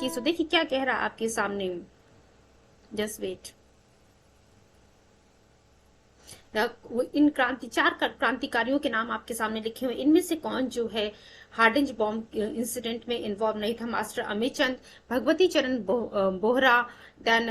की। सो देखिए क्या कह रहा है आपके सामने, जस्ट वेट। इन चार क्रांतिकारियों के नाम आपके सामने लिखे हुए, इनमें से कौन जो है हार्डिंज बॉम्ब इंसिडेंट में इन्वॉल्व नहीं था? मास्टर अमित चंद, भगवती चरण बोहरा, देन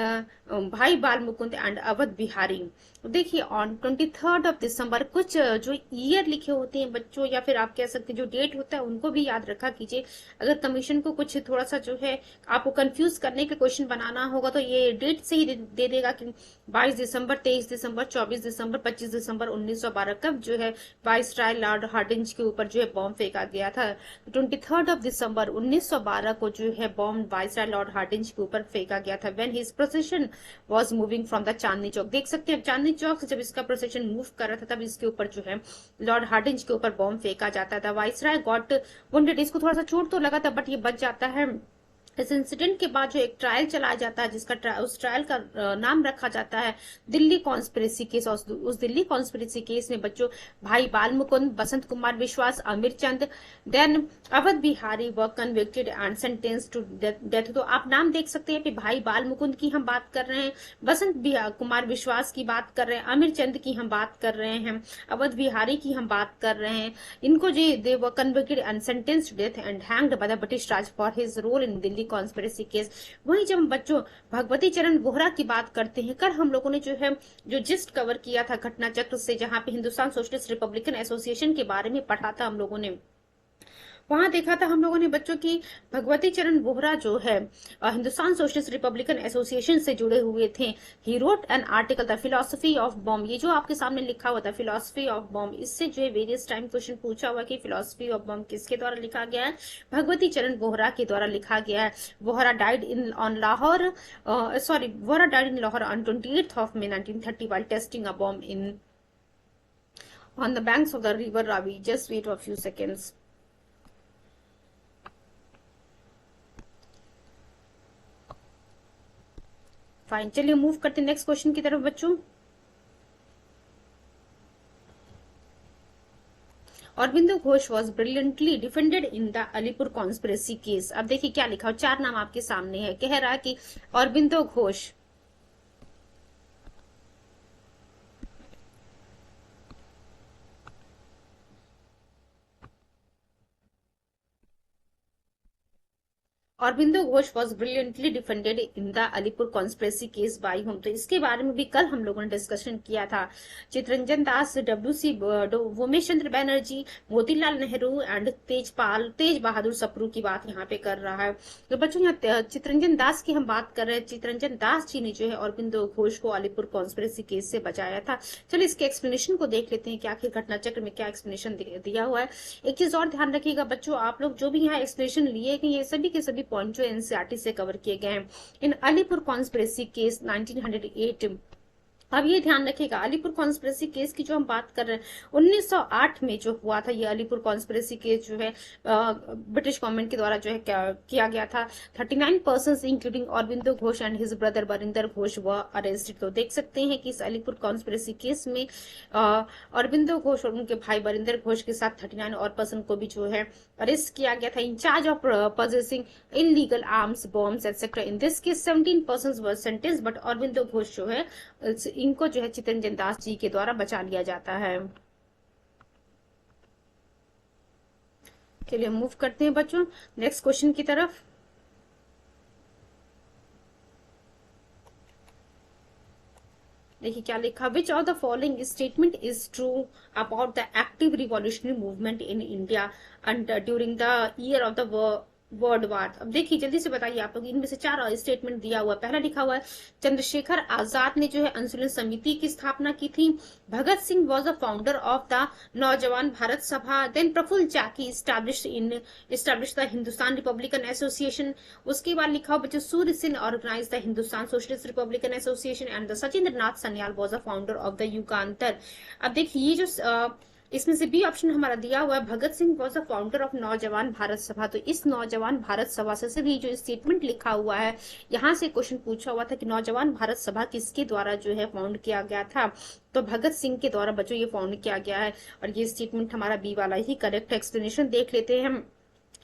भाई बाल मुकुंद एंड अवध बिहारी। देखिए ऑन 23 दिसंबर, कुछ जो ईयर लिखे होते हैं बच्चों, या फिर आप कह सकते हैं जो डेट होता है उनको भी याद रखा कीजिए। अगर कमीशन को कुछ थोड़ा सा जो है आपको कंफ्यूज करने के क्वेश्चन बनाना होगा तो ये डेट से ही दे देगा कि 22 दिसंबर, 23 दिसंबर, 24 दिसंबर, 25 दिसंबर 1912 कब जो है वाइसराय लॉर्ड हार्डिंज के ऊपर जो है बॉम्ब फेंका गया था। 23 दिसंबर 1912 को जो है बॉम्ब वाइसराय लॉर्ड हार्डिंज के ऊपर फेंका गया था, when his procession was moving from the Chandni Chowk. देख सकते हैं चांदनी चौक से जब इसका प्रोसेशन मूव कर रहा था तब इसके ऊपर जो है लॉर्ड हार्डिंज के ऊपर बॉम्ब फेंका जाता था। वाइसराय गॉट वुंडेड, इसको थोड़ा सा चोट तो लगा था बट ये बच जाता है। इस इंसिडेंट के बाद जो एक ट्रायल चलाया जाता है, जिसका उस ट्रायल का नाम रखा जाता है दिल्ली कॉन्स्पिरेसी केस। और उस दिल्ली कॉन्स्पिरेसी केस में बच्चों भाई बाल Mukund, Basant Kumar Biswas, Amir Chand, then Awadh Bihari were convicted and sentence to death. तो आप नाम देख सकते हैं कि भाई बाल मुकुंद की हम बात कर रहे हैं, बसंत कुमार विश्वास की बात कर रहे हैं, आमिर चंद की हम बात कर रहे हैं, अवध बिहारी की हम बात कर रहे हैं। इनको जो they were convicted and sentence to death and hanged by the British Raj for his role in Delhi conspiracy case. वहीं जब हम बच्चों भगवती चरण बोहरा की बात करते हैं, कल हम लोगों ने जो है जो जिस्ट कवर किया था घटना चक्र से, जहां पे हिंदुस्तान सोशलिस्ट रिपब्लिकन एसोसिएशन के बारे में पढ़ा था हम लोगों ने, वहां देखा था हम लोगों ने बच्चों की भगवती चरण बोहरा जो है हिंदुस्तान सोशलिस्ट रिपब्लिकन एसोसिएशन से जुड़े हुए थे। He wrote an article the philosophy of bomb, ये जो आपके सामने लिखा हुआ था फिलोसफी ऑफ बॉम्ब, इससे जो है वेरियस टाइम क्वेश्चन पूछा हुआ कि फिलोसफी ऑफ बॉम्ब किसके द्वारा लिखा गया है? भगवती चरण बोहरा के द्वारा लिखा गया है। Bohra died in on Lahore, sorry, Bohra died in Lahore on 28 May 1930 while testing a bomb in on the banks of the river Ravi. Just wait for a few seconds. Fine, चलिए मूव करते हैं नेक्स्ट क्वेश्चन की तरफ बच्चों। Aurobindo Ghosh was brilliantly defended in the Alipur conspiracy case. अब देखिए क्या लिखा हो, चार नाम आपके सामने है। कह रहा है कि Aurobindo Ghosh, Aurobindo Ghosh was brilliantly defended in the Alipur conspiracy case by home. तो इसके बारे में भी कल हम लोगों ने डिस्कशन किया था। चितरंजन दास, डब्ल्यूसी उमेश चंद्र बैनर्जी, मोतीलाल नेहरू एंड तेज बहादुर सप्रू की बात यहाँ पे कर रहा है। तो बच्चों यहाँ चितरंजन दास की हम बात कर रहे हैं। चितरंजन दास जी ने जो है अरविंदो घोष को अलीपुर कॉन्स्पिरेसी केस से बचाया था। चलिए इसके एक्सप्लेनेशन को देख लेते हैं कि आखिर घटना चक्र में क्या एक्सप्लेनेशन दिया हुआ है। एक चीज और ध्यान रखिएगा बच्चों, आप लोग जो भी यहाँ एक्सप्लेनेशन लिए गए ये सभी के सभी पॉइंट जो एनसीईआरटी से कवर किए गए हैं। इन अलीपुर कॉन्स्पिरेसी केस 1908, अब ये ध्यान रखिएगा अलीपुर कॉन्स्पिरेसी केस की जो हम बात कर रहे हैं 1908 में जो हुआ था, ये अलीपुर कॉन्स्पिरेसी केस जो है ब्रिटिश गवर्नमेंट के द्वारा जो है किया गया था। 39 persons including Aurobindo Ghosh and his brother Barinder Ghosh व अरेस्टेड। तो देख सकते हैं कि इस अलीपुर कॉन्स्पिरेसी केस में अरविंदो घोष और उनके भाई बरिंदर घोष के साथ 39 और पर्सन को भी जो है अरेस्ट किया गया था in charge of possessing illegal arms, bombs, etc. In this case 17 persons were sentenced, but Aurobindo Ghosh जो है इनको जो है चितरंजन दास जी के द्वारा बचा लिया जाता है। चलिए मूव करते हैं बच्चों नेक्स्ट क्वेश्चन की तरफ। देखिए क्या लिखा, which of the following statement is true about the active revolutionary movement in India and during the year of the world war. अब देखिए जल्दी से बताइए आप लोग, इनमें से चार स्टेटमेंट दिया हुआ है। पहला लिखा हुआ है चंद्रशेखर आजाद ने जो है अनुशीलन समिति की स्थापना की थी। Bhagat Singh was the founder of the Naujawan Bharat Sabha. Then Prafulla Chaki establish the Hindustan Republican association. उसके बाद लिखा हुआ बच्चों Surya Singh organise the Hindustan socialist republican association and the Sachindra Nath Sanyal was the founder of the Yugantar. अब देखिए ये जो इसमें से बी ऑप्शन हमारा दिया हुआ है, Bhagat Singh was the founder of Naujawan Bharat सभा। तो इस नौजवान भारत सभा से भी जो स्टेटमेंट लिखा हुआ है, यहाँ से क्वेश्चन पूछा हुआ था कि नौजवान भारत सभा किसके द्वारा जो है फाउंड किया गया था, तो भगत सिंह के द्वारा बच्चों ये फाउंड किया गया है। और ये स्टेटमेंट हमारा बी वाला ही करेक्ट एक्सप्लेनेशन देख लेते हैं हम।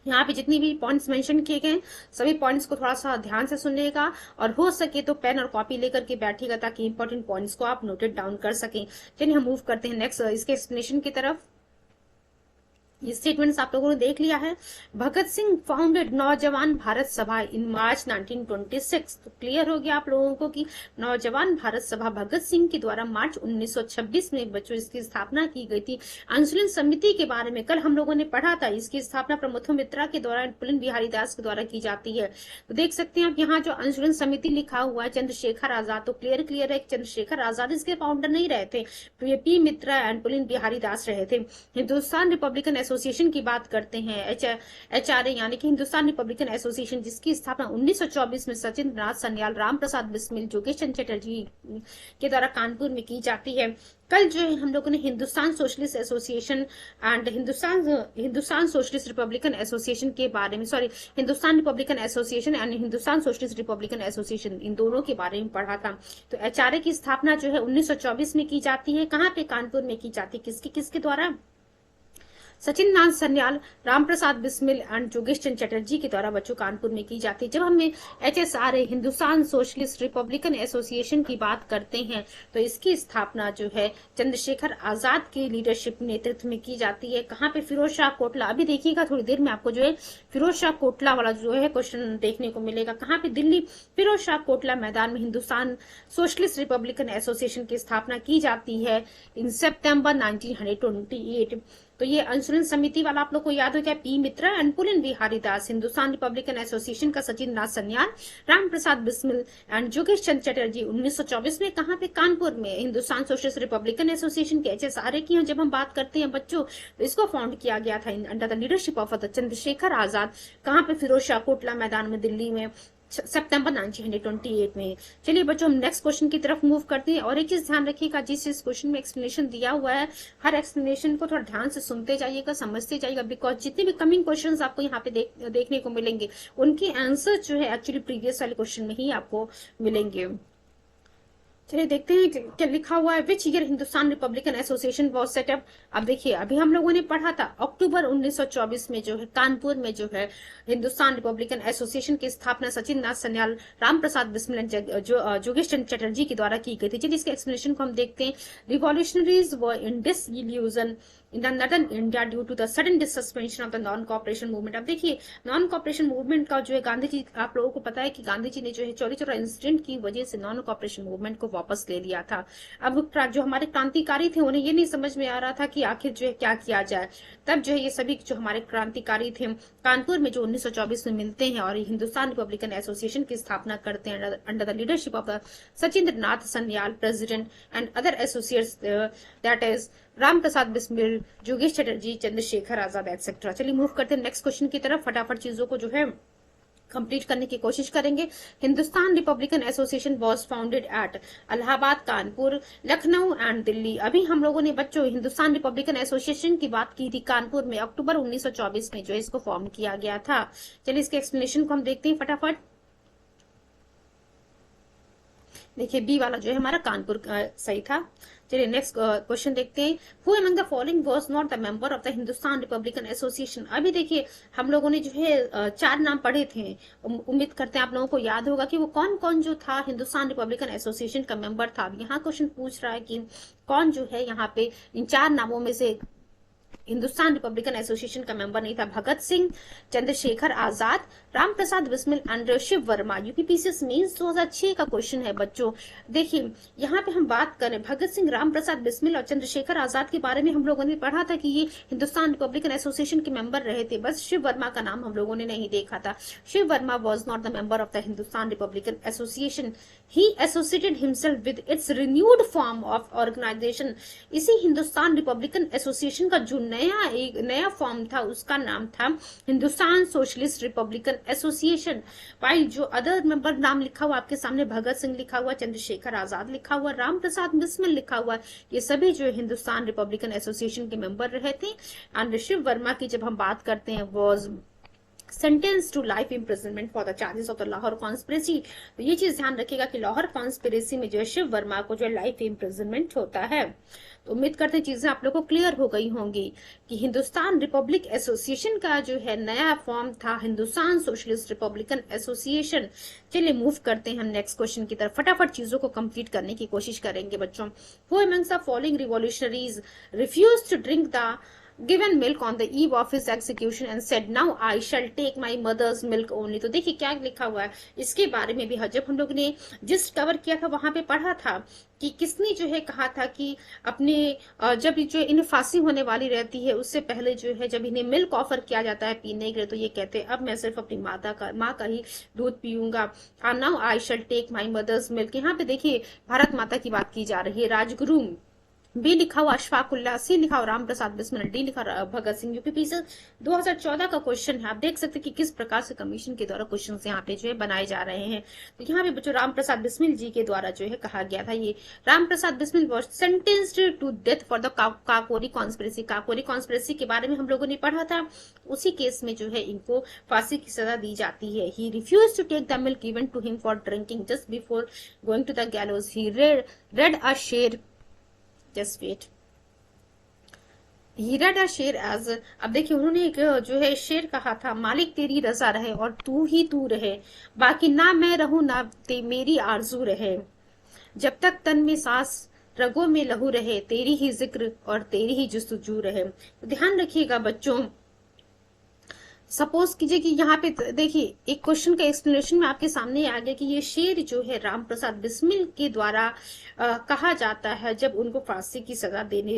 यहाँ पे जितनी भी पॉइंट्स मेंशन किए गए हैं सभी पॉइंट्स को थोड़ा सा ध्यान से सुनिएगा और हो सके तो पेन और कॉपी लेकर के बैठिएगा ताकि इंपॉर्टेंट पॉइंट्स को आप नोटेड डाउन कर सकें। चलिए हम मूव करते हैं नेक्स्ट इसके एक्सप्लेनेशन की तरफ। ये स्टेटमेंट्स आप लोगों ने देख लिया है। भगत सिंह फाउंडेड नौजवान भारत सभा इन मार्च 1926। तो क्लियर हो गया आप लोगों को कि नौजवान भारत सभा भगत सिंह के द्वारा मार्च 1926 में बच्चों इसकी स्थापना की गई थी। आंदोलन समिति के बारे में कल हम लोगों ने पढ़ा था। इसकी स्थापना प्रमथु मित्रा के द्वारा पुलिन बिहारी दास के द्वारा की जाती है। तो देख सकते हैं आप यहाँ जो आंदोलन समिति लिखा हुआ है चंद्रशेखर आजाद, तो क्लियर है चंद्रशेखर आजाद इसके फाउंडर नहीं रहे थे, पी मित्रा एंड पुलिन बिहारी दास रहे थे। हिंदुस्तान रिपब्लिकन एसोसिएशन की बात करते हैं, HRA यानी कि हिंदुस्तान रिपब्लिकन एसोसिएशन, जिसकी स्थापना 1924 में सचिंद्र नाथ सन्याल, राम प्रसाद बिस्मिल, जोगेश चंद्र चटर्जी के द्वारा कानपुर में की जाती है। कल जो है हम लोगों ने Hindustan socialist association and Hindustan socialist republican association के बारे में, sorry, Hindustan Republican association and Hindustan socialist republican association, इन दोनों के बारे में पढ़ा था। तो HRA की स्थापना जो है 1924 में की जाती है। कहाँ पे? कानपुर में की जाती है। किसके द्वारा? सचिन नाथ सन्याल, राम प्रसाद बिस्मिल एंड जोगेश चंद्र चटर्जी के द्वारा बच्चों कानपुर में की जाती है। जब हमें HSRA Hindustan socialist republican association की बात करते हैं तो इसकी स्थापना जो है चंद्रशेखर आजाद के लीडरशिप नेतृत्व में की जाती है। कहाँ पे? फिरोज शाह कोटला। अभी देखिएगा थोड़ी देर में आपको जो है फिरोज शाह कोटला वाला जो है क्वेश्चन देखने को मिलेगा। कहाँ पे? दिल्ली फिरोज शाह कोटला मैदान में हिंदुस्तान सोशलिस्ट रिपब्लिकन एसोसिएशन की स्थापना की जाती है इन सितंबर 1928। तो ये आंदोलन समिति वाला आप लोग को याद हो गया, P Mitra and Pulin Bihari Das. Hindustan Republican association का सचिन नाथ सन्याल, राम प्रसाद बिस्मिल एंड जोगेश चंद्र चटर्जी 1924 में। कहाँ पे? कानपुर में। हिंदुस्तान सोशलिस्ट रिपब्लिकन एसोसिएशन के HSRA की जब हम बात करते हैं बच्चों तो इसको फाउंड किया गया था under the leadership of Chandrashekhar Azad. कहाँ पे? फिरोज शाह कोटला मैदान में दिल्ली में सितंबर 1928 में। चलिए बच्चों हम नेक्स्ट क्वेश्चन की तरफ मूव करते हैं। और एक चीज ध्यान रखिएगा, जिस क्वेश्चन में एक्सप्लेनेशन दिया हुआ है हर एक्सप्लेनेशन को थोड़ा ध्यान से सुनते जाइएगा, समझते जाइएगा, बिकॉज जितने भी कमिंग क्वेश्चंस आपको यहाँ पे देखने को मिलेंगे उनके आंसर जो है एक्चुअली प्रीवियस वाले क्वेश्चन में ही आपको मिलेंगे। चलिए देखते हैं क्या लिखा हुआ है। Which year Hindustan Republican association was setup. अब देखिए अभी हम लोगों ने पढ़ा था अक्टूबर 1924 में जो है कानपुर में जो है हिंदुस्तान रिपब्लिकन एसोसिएशन की स्थापना सचिन नाथ सन्याल, राम प्रसाद बिस्मिल, जोगेश चंद्र चटर्जी के द्वारा की गई थी। चलिए इसके एक्सप्लेनेशन को हम देखते हैं। Revolutionaries were in disillusion in the northern India due to the sudden suspension of the non cooperation movement. अब देखिए नॉन कॉपरेशन मूवमेंट का जो है गांधी जी, आप लोगों को पता है कि गांधी जी ने जो है चौरी चौरा इंसिडेंट की वजह से नॉन कॉपरेशन मूवमेंट को वापस ले लिया था। अब जो हमारे क्रांतिकारी थे उन्हें ये नहीं समझ में आ रहा था कि आखिर जो है क्या किया जाए। तब जो है ये सभी जो हमारे क्रांतिकारी थे कानपुर में जो 1924 में मिलते हैं और हिंदुस्तान रिपब्लिकन एसोसिएशन की स्थापना करते हैं under the leadership of the Sachindra Nath Sanyal president and other associates, that is Ram Prasad Bismil, जोगेश चटर्जी, चंद्रशेखर आजाद एक्सेट्रा। चलिए मूव करते हैं नेक्स्ट क्वेश्चन की तरफ। फटाफट चीजों को जो है कंप्लीट करने की कोशिश करेंगे। Hindustan Republican association was founded at Allahabad, Kanpur, Lucknow and Delhi. अभी हम लोगों ने बच्चों हिंदुस्तान रिपब्लिकन एसोसिएशन की बात की थी कानपुर में अक्टूबर 1924 में जो इसको फॉर्म किया गया था। चलिए इसके एक्सप्लेनेशन को हम देखते हैं फटाफट। देखिए बी वाला जो है हमारा कानपुर सही था। चलिए नेक्स्ट क्वेश्चन देखते हैं। Who among the following was not the member of the Hindustan Republican association. अभी देखिए हम लोगों ने जो है 4 नाम पढ़े थे। उम्मीद करते हैं आप लोगों को याद होगा कि वो कौन कौन जो था हिंदुस्तान रिपब्लिकन एसोसिएशन का मेंबर था। अब यहाँ क्वेश्चन पूछ रहा है कि कौन जो है यहाँ पे इन 4 नामों में से हिंदुस्तान रिपब्लिकन एसोसिएशन का मेंबर नहीं था। Bhagat Singh, Chandrashekhar Azad, Ram Prasad Bismil and Shiv Verma. UPPCS mains 2006 का क्वेश्चन है बच्चों। देखिए यहाँ पे हम बात करें भगत सिंह, राम प्रसाद बिस्मिल और चंद्रशेखर आजाद के बारे में हम लोगों ने पढ़ा था कि ये हिंदुस्तान रिपब्लिकन एसोसिएशन के मेंबर रहे थे। बस शिव वर्मा का नाम हम लोगों ने नहीं देखा था। Shiv Verma was not the member of the Hindustan Republican Association. He associated himself with its renewed form of organization. इसी हिंदुस्तान रिपब्लिकन एसोसिएशन का जो एक नया फॉर्म था उसका नाम था Hindustan socialist republican association. While जो अदर मेंबर नाम लिखा हुआ आपके सामने भगत सिंह लिखा हुआ, चंद्रशेखर आजाद लिखा हुआ, राम प्रसाद बिस्मिल लिखा हुआ, ये सभी जो हिंदुस्तान रिपब्लिकन एसोसिएशन के मेंबर रहे थे। एंड शिव वर्मा की जब हम बात करते हैं was sentence to life imprisonment for the charges of the Lahore conspiracy. तो ये चीज ध्यान रखिएगा कि लाहौर कॉन्स्पिरेसी में जो है शिव वर्मा को जो है लाइफ इम्प्रिजनमेंट होता है। तो उम्मीद करते हैं चीजें आप लोग को क्लियर हो गई होंगी कि हिंदुस्तान रिपब्लिक एसोसिएशन का जो है नया फॉर्म था हिंदुस्तान सोशलिस्ट रिपब्लिकन एसोसिएशन। चलिए मूव करते हैं हम नेक्स्ट क्वेश्चन की तरफ, फटाफट चीजों को कंप्लीट करने की कोशिश करेंगे बच्चों। Who amongst the following revolutionaries refuse to drink the given milk on the eve of his execution and said now I shall take my mother's milk only। तो देखिए क्या लिखा हुआ है इसके बारे में भी जब हम लोग ने जिस कवर किया था वहां पे पढ़ा था कि किसने जो है कहा था कि अपने जब जो इन्हें फांसी होने वाली रहती है उससे पहले जो है जब इन्हें मिल्क ऑफर किया जाता है पीने के लिए तो ये कहते हैं अब मैं सिर्फ अपनी माँ का ही दूध पीऊंगा। Now I shall take my mother's milk. यहाँ पे देखिए भारत माता की बात की जा रही है। राजगुरु बी लिखा हुआ अशफाकुल्ला, सी लिखा हुआ राम प्रसाद बिस्मिल, डी लिखा भगत सिंह। यूपी से 2014 का क्वेश्चन है। आप देख सकते हैं कि किस प्रकार से कमीशन के द्वारा क्वेश्चन यहाँ पे जो है बनाए जा रहे हैं। तो यहाँ पे बच्चों राम प्रसाद बिस्मिल जी के द्वारा जो है कहा गया था ये Ram Prasad Bismil was sentenced to death for the Kakori conspiracy. Kakori conspiracy के बारे में हम लोगों ने पढ़ा था। उसी केस में जो है इनको फांसी की सजा दी जाती है। He refuse to take the milk given to him for drinking just before going to the gallows. He read a sher just wait हीरा डा शेर एज। अब देखिए उन्होंने एक जो है शेर कहा था मालिक तेरी रजा रहे और तू ही तू रहे, बाकी ना मैं रहूं ना मेरी आरजू रहे, जब तक तन में सांस रगों में लहू रहे, तेरी ही जिक्र और तेरी ही जुस्तजू रहे। तो ध्यान रखिएगा बच्चों, सपोज कीजिए कि यहाँ पे देखिए एक क्वेश्चन का एक्सप्लेनेशन में आपके सामने आ गया कि ये शेर जो है राम प्रसाद बिस्मिल के द्वारा कहा जाता है जब उनको फांसी की सजा देने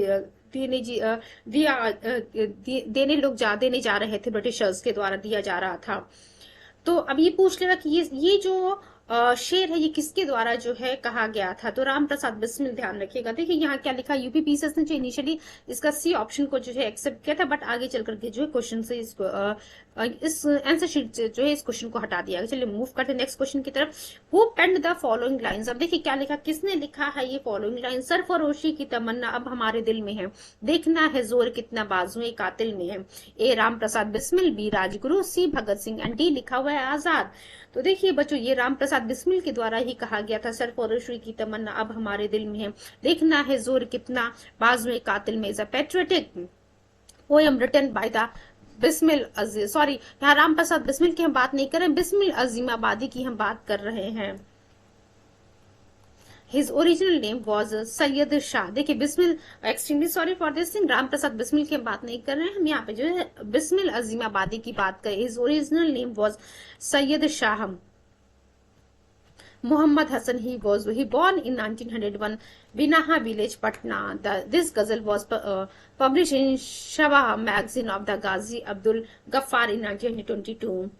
जा रहे थे, ब्रिटिशर्स के द्वारा दिया जा रहा था। तो अब ये पूछ लेगा कि ये जो शेर है ये किसके द्वारा जो है कहा गया था, तो राम प्रसाद बिस्मिल। ध्यान रखिएगा देखिए यहाँ क्या लिखा, यूपी पीसीएस ने जो इनिशियली इसका सी ऑप्शन को जो है एक्सेप्ट किया था बट आगे चल करके जो है क्वेश्चन से इसको इस आंसर शीट से जो है इस क्वेश्चन को हटा दिया। चलिए मूव करते हैं नेक्स्ट क्वेश्चन की तरफ। Who penned the following lines. अब देखिए क्या लिखा, किसने लिखा है ये फॉलोइंग लाइन। सरफरोशी की तमन्ना अब हमारे दिल में है, देखना है जोर कितना बाजुए कातिल में है। A Ram Prasad Bismil, B Rajguru, C Bhagat Singh and D लिखा हुआ है आजाद। तो देखिए बच्चों ये राम प्रसाद बिस्मिल के द्वारा ही कहा गया था सरफरोशी की तमन्ना अब हमारे दिल में है, देखना है जोर कितना बाजुए कातिल में। Is a patriotic poem written by the Bismil sorry यहाँ राम प्रसाद बिस्मिल की हम बात नहीं कर रहे, बिस्मिल अजीमाबादी की हम बात कर रहे हैं। His original name was Syed Shah. देखिए Bismil, extremely sorry for this thing, Ram Prasad Bismil की हम बात नहीं कर रहे हैं, हम यहाँ पे जो है बिस्मिल अजीमाबादी की बात करें। His original name was Syed Shah Muhammad Hassan. He born in 1901, Binaha village, Patna. This ghazal was published in Shabah magazine of the Ghazi Abdul Ghaffar in 1922।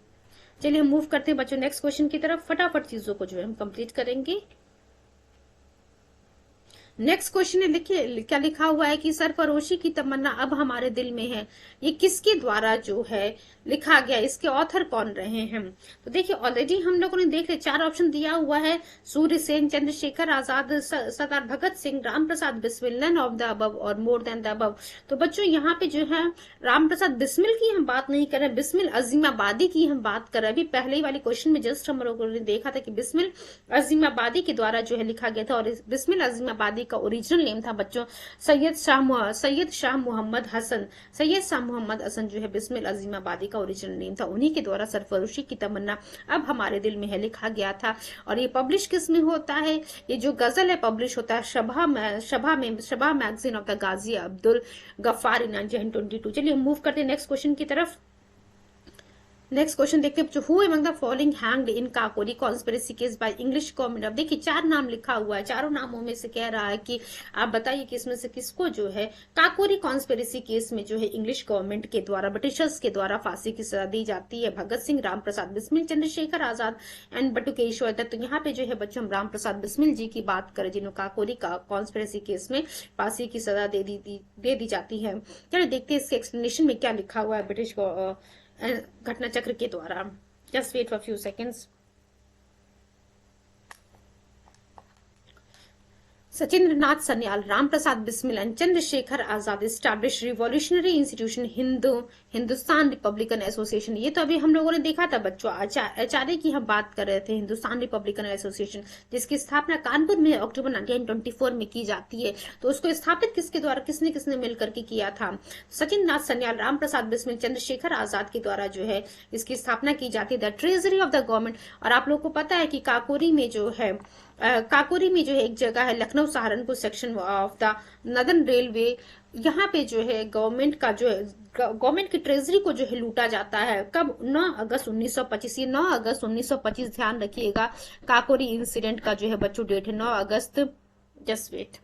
चलिए हम मूव करते हैं बच्चों नेक्स्ट क्वेश्चन की तरफ, फटाफट चीजों को जो है हम कंप्लीट करेंगे। नेक्स्ट क्वेश्चन है, लिखिए क्या लिखा हुआ है कि सरफरोशी की तमन्ना अब हमारे दिल में है, ये किसके द्वारा जो है लिखा गया, इसके ऑथर कौन रहे हैं। तो देखिए ऑलरेडी हम लोगों ने देख लिया, चार ऑप्शन दिया हुआ है, Surya Sen, Chandrashekhar Azad, Sardar Bhagat Singh, Ram Prasad Bismil, none of the above or more then the above. तो बच्चों यहाँ पे जो है राम प्रसाद बिस्मिल की हम बात नहीं कर रहे, बिस्मिल अजीमाबादी की हम बात कर रहे हैं। अभी पहले ही वाली क्वेश्चन में जस्ट हम लोगों ने देखा था कि बिस्मिल अजीमाबादी के द्वारा जो है लिखा गया था और बिस्मिल अजीमाबादी का ओरिजिनल नेम था बच्चों सैयद शाह मोहम्मद हसन। सैयद शाह मोहम्मद हसन जो है बिस्मिल अजीमाबादी का ओरिजिनल नेम था, उन्हीं के द्वारा सरफरोशी की तमन्ना अब हमारे दिल में है लिखा गया था। और ये पब्लिश किस में होता है, ये जो गजल है पब्लिश होता है शबा मैगजीन ऑफ द गाजी अब्दुल गफ्फार इन 1922। चलिए मूव करते हैं नेक्स्ट क्वेश्चन की तरफ। नेक्स्ट क्वेश्चन देखते हैं who among the following hanged in Kakori conspiracy case by English government. अब देखिए चार नाम लिखा हुआ है, चारों नामों में से कह रहा है कि आप बताइए कि इसमें से किसको जो है काकोरी कॉन्स्पिरेसी केस में जो है इंग्लिश गवर्नमेंट के द्वारा ब्रिटिशर्स के द्वारा फांसी की सजा दी जाती है। भगत सिंह, राम प्रसाद बिस्मिल, चंद्रशेखर आजाद एंड बटुकेश्वर दत्त। तो यहाँ पे जो है बच्चों हम राम प्रसाद बिस्मिल जी की बात करें जिन्होंने काकोरी का कॉन्स्पिरेसी केस में फांसी की सजा दे दी जाती है। चलिए देखते हैं इसके एक्सप्लेनेशन में क्या लिखा हुआ है ब्रिटिश घटना चक्र के द्वारा। Just wait for few seconds. Sachindra Nath Sanyal, Ram Prasad Bismil and Chandrashekhar Azad establish revolutionary institution Hindustan Republican Association. ये तो अभी हम लोगों ने देखा था बच्चों, आचार्य की हम बात कर रहे थे, हिंदुस्तान रिपब्लिकन एसोसिएशन, जिसकी स्थापना कानपुर में अक्टूबर 1924 में की जाती है। तो उसको स्थापित किसके द्वारा, किसने किसने मिलकर के किया था? सचिंद्र नाथ सन्याल, राम प्रसाद बिस्मिल, चंद्रशेखर आजाद के द्वारा जो है इसकी स्थापना की जाती है। The treasury of the government. और आप लोग को पता है कि काकोरी में जो है एक जगह है, Lucknow Saharanpur section of the northern railway, यहाँ पे जो है गवर्नमेंट का जो है, गवर्नमेंट की ट्रेजरी को जो है लूटा जाता है। कब? 9 अगस्त 1925। ये 9 अगस्त 1925 ध्यान रखिएगा, काकोरी इंसिडेंट का जो है बच्चों डेट है 9 अगस्त। जस्ट वेट,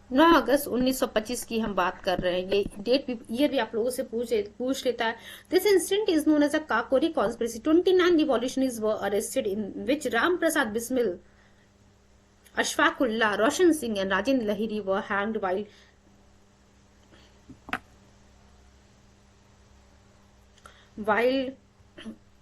9 अगस्त 1925 की हम बात कर रहे हैं। ये डेट भी, ईयर भी आप लोगों से पूछ लेता है। This incident is known as a Kakori conspiracy. 29 revolutionaries were arrested, in which Ram Prasad Bismil, Ashfaq Ullah, Roshan Singh and Rajendra Lahiri were hanged while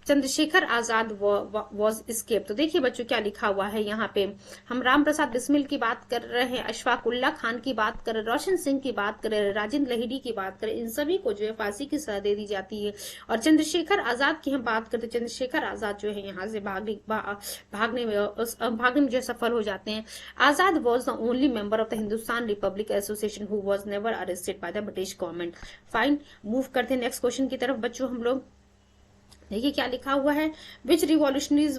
Chandrashekhar Azad was escape. तो देखिए बच्चों क्या लिखा हुआ है यहाँ पे, हम राम प्रसाद बिस्मिल की बात कर रहे हैं, अशफाक उल्ला खान की बात कर रहे हैं, रोशन सिंह की बात कर रहे हैं, राजेंद्र लहिरी की बात करें, इन सभी को जो है फांसी की सजा दे दी जाती है। और चंद्रशेखर आजाद की हम बात करते हैं, चंद्रशेखर आजाद जो है यहाँ से भागने में जो सफल हो जाते हैं। Azad was the only member of the Hindustan republic association who was never arrested by the British government. Fine, move करते हैं नेक्स्ट क्वेश्चन की तरफ बच्चों हम लोग। देखिए क्या लिखा हुआ है, which revolutionaries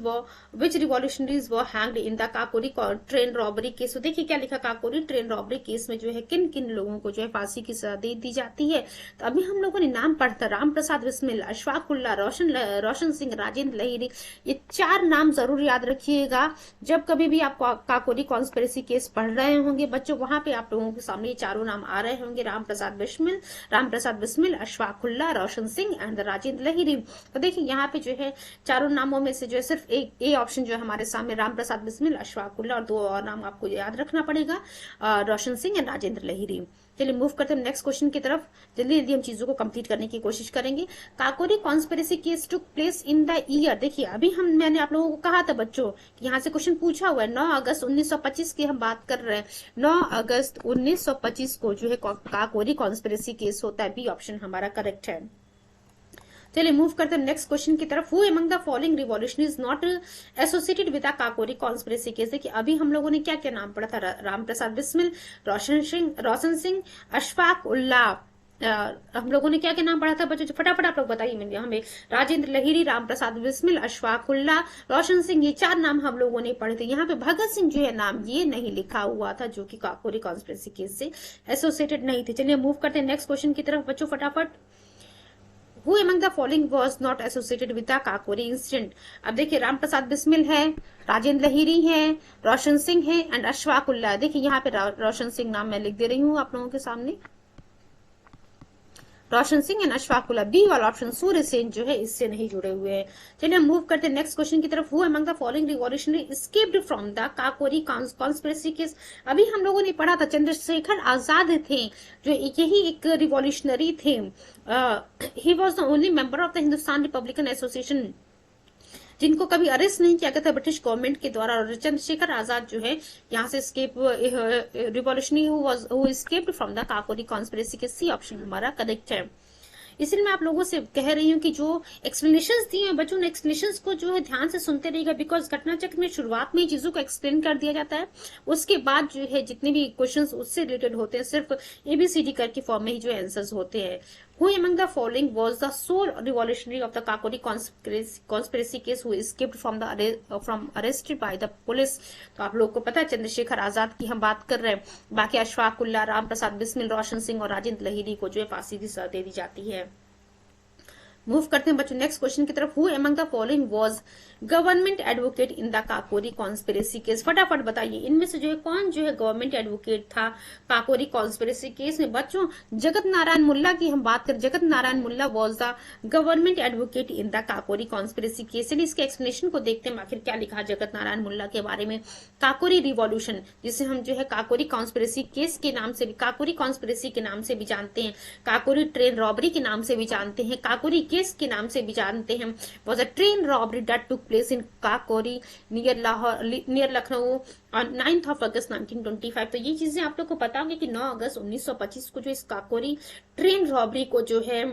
were hanged in the Kakori train robbery case. तो देखिए क्या लिखा, काकोरी ट्रेन रॉबरी केस में जो है किन किन लोगों को जो है फांसी की सजा दे दी जाती है। तो अभी हम लोगों ने नाम पढ़ता, राम प्रसाद बिस्मिल, अशफाक उल्ला, रोशन सिंह, राजेंद्र लहिरी, ये 4 नाम जरूर याद रखिएगा। जब कभी भी आप काकोरी कॉन्स्पिरेसी केस पढ़ रहे होंगे बच्चों, वहां पे आप लोगों के सामने ये 4 नाम आ रहे होंगे, राम प्रसाद बिस्मिल, अशफाक उल्ला, रोशन सिंह एंड राजेंद्र लहिरी। तो देखिए यहाँ पे जो है 4 नामों में से जो है सिर्फ एक ए ऑप्शन जो है हमारे सामने, राम प्रसाद बिस्मिल, अशफाक उल्ला, और 2 और नाम आपको याद रखना पड़ेगा, रोशन सिंह एंड राजेंद्र लहिरी। चलिए मूव करते हैं नेक्स्ट क्वेश्चन की तरफ, जल्दी जल्दी हम चीजों को कंप्लीट करने की कोशिश करेंगे। Kakori conspiracy case took place in the year. देखिए अभी मैंने आप लोगों को कहा था बच्चों कि यहाँ से क्वेश्चन पूछा हुआ है, 9 अगस्त 1925 की हम बात कर रहे हैं। 9 अगस्त 1925 को जो है काकोरी कॉन्स्पिरेसी केस होता है, बी ऑप्शन हमारा करेक्ट है। चलिए मूव करते हैं नेक्स्ट क्वेश्चन की तरफ। Who among the following revolution is not associated with the Kakori conspiracy case. देखिए अभी हम लोगों ने क्या क्या नाम पढ़ा था, राम प्रसाद बिस्मिल, रोशन सिंह, अशफाक उल्ला, हम लोगों ने क्या क्या नाम पढ़ा था बच्चों, फटाफट आप लोग बताइए हमें। राजेंद्र लहिरी, राम प्रसाद बिस्मिल, अशफाक उल्ला, रोशन सिंह, ये 4 नाम हम लोगों ने पढ़े थे। यहाँ पे भगत सिंह जो है नाम ये नहीं लिखा हुआ था, जो कि काकोरी कॉन्स्पिरेसी केस से एसोसिएटेड नहीं थे। चलिए मूव करते हैं नेक्स्ट क्वेश्चन की तरफ बच्चों फटाफट। Who among the following was not associated with the Kakori incident. अब देखिए राम प्रसाद बिस्मिल है, राजेंद्र लहिरी है, रोशन सिंह है एंड अशफाक उल्ला। देखिए यहाँ पे रोशन सिंह नाम मैं लिख दे रही हूँ आप लोगों के सामने, रोशन सिंह एंड अशफाक उल्ला। बी वाला ऑप्शन सूर्य सेन जो है इससे नहीं जुड़े हुए हैं। चलिए हम मूव करते हैं नेक्स्ट क्वेश्चन की तरफ। Who among the following revolutionary escaped from the Kakori conspiracy case. अभी हम लोगों ने पढ़ा था चंद्रशेखर आजाद थे, जो यही एक रिवॉल्यूशनरी थे। He was the only member of the Hindustan Republican association जिनको कभी अरेस्ट नहीं किया गया था ब्रिटिश गवर्नमेंट के द्वारा। और चंद्रशेखर आजाद जो है यहाँ से escape revolutionary who escaped from the Kakori conspiracy के, सी ऑप्शन हमारा करेक्ट है। इसलिए मैं आप लोगों से कह रही हूँ कि जो एक्सप्लेनेशंस दिए हैं बच्चों ने, एक्सप्लेनेशंस को जो है ध्यान से सुनते रहिएगा, बिकॉज घटनाचक्र में शुरुआत में चीजों को एक्सप्लेन कर दिया जाता है, उसके बाद जो है जितने भी क्वेश्चंस उससे रिलेटेड होते हैं सिर्फ ABCD करके फॉर्म में ही जो आंसर्स होते हैं। Who among the following was the sole revolutionary of the Kakori conspiracy case who escaped from arrested by the police। तो आप लोग को पता है चंद्रशेखर आजाद की हम बात कर रहे हैं, बाकी अशफाक उल्ला, राम प्रसाद बिस्मिल, रोशन सिंह और राजेंद्र लहिरी को जो है फांसी की सजा दे दी जाती है। मूव करते हैं बच्चों नेक्स्ट क्वेश्चन की तरफ। Who among the following was government advocate in the Kakori conspiracy case. फटाफट बताइए इनमें से जो है कौन जो है गवर्नमेंट एडवोकेट था काकोरी कॉन्स्पिरेसी केस में। बच्चों जगत नारायण मुल्ला की हम बात करें, Jagat Narayan Mulla was the government advocate in the Kakori conspiracy case. चलिए इसके एक्सप्लेनेशन को देखते हैं आखिर क्या लिखा जगत नारायण मुल्ला के बारे में। काकोरी रिवॉल्यूशन, जिसे हम जो है काकोरी कॉन्स्पिरेसी केस के नाम से भी, काकोरी कॉन्स्पिरेसी के नाम से भी जानते हैं, काकोरी ट्रेन रॉबरी के नाम से भी जानते हैं, काकोरी केस के नाम से भी जानते हैं, was a train robbery that took place in Kakori near Lucknow on 9th of August 1925। तो ये चीजें आप लोग को पता होंगी कि 9 अगस्त 1925 को जो इस काकोरी ट्रेन रॉबरी को जो है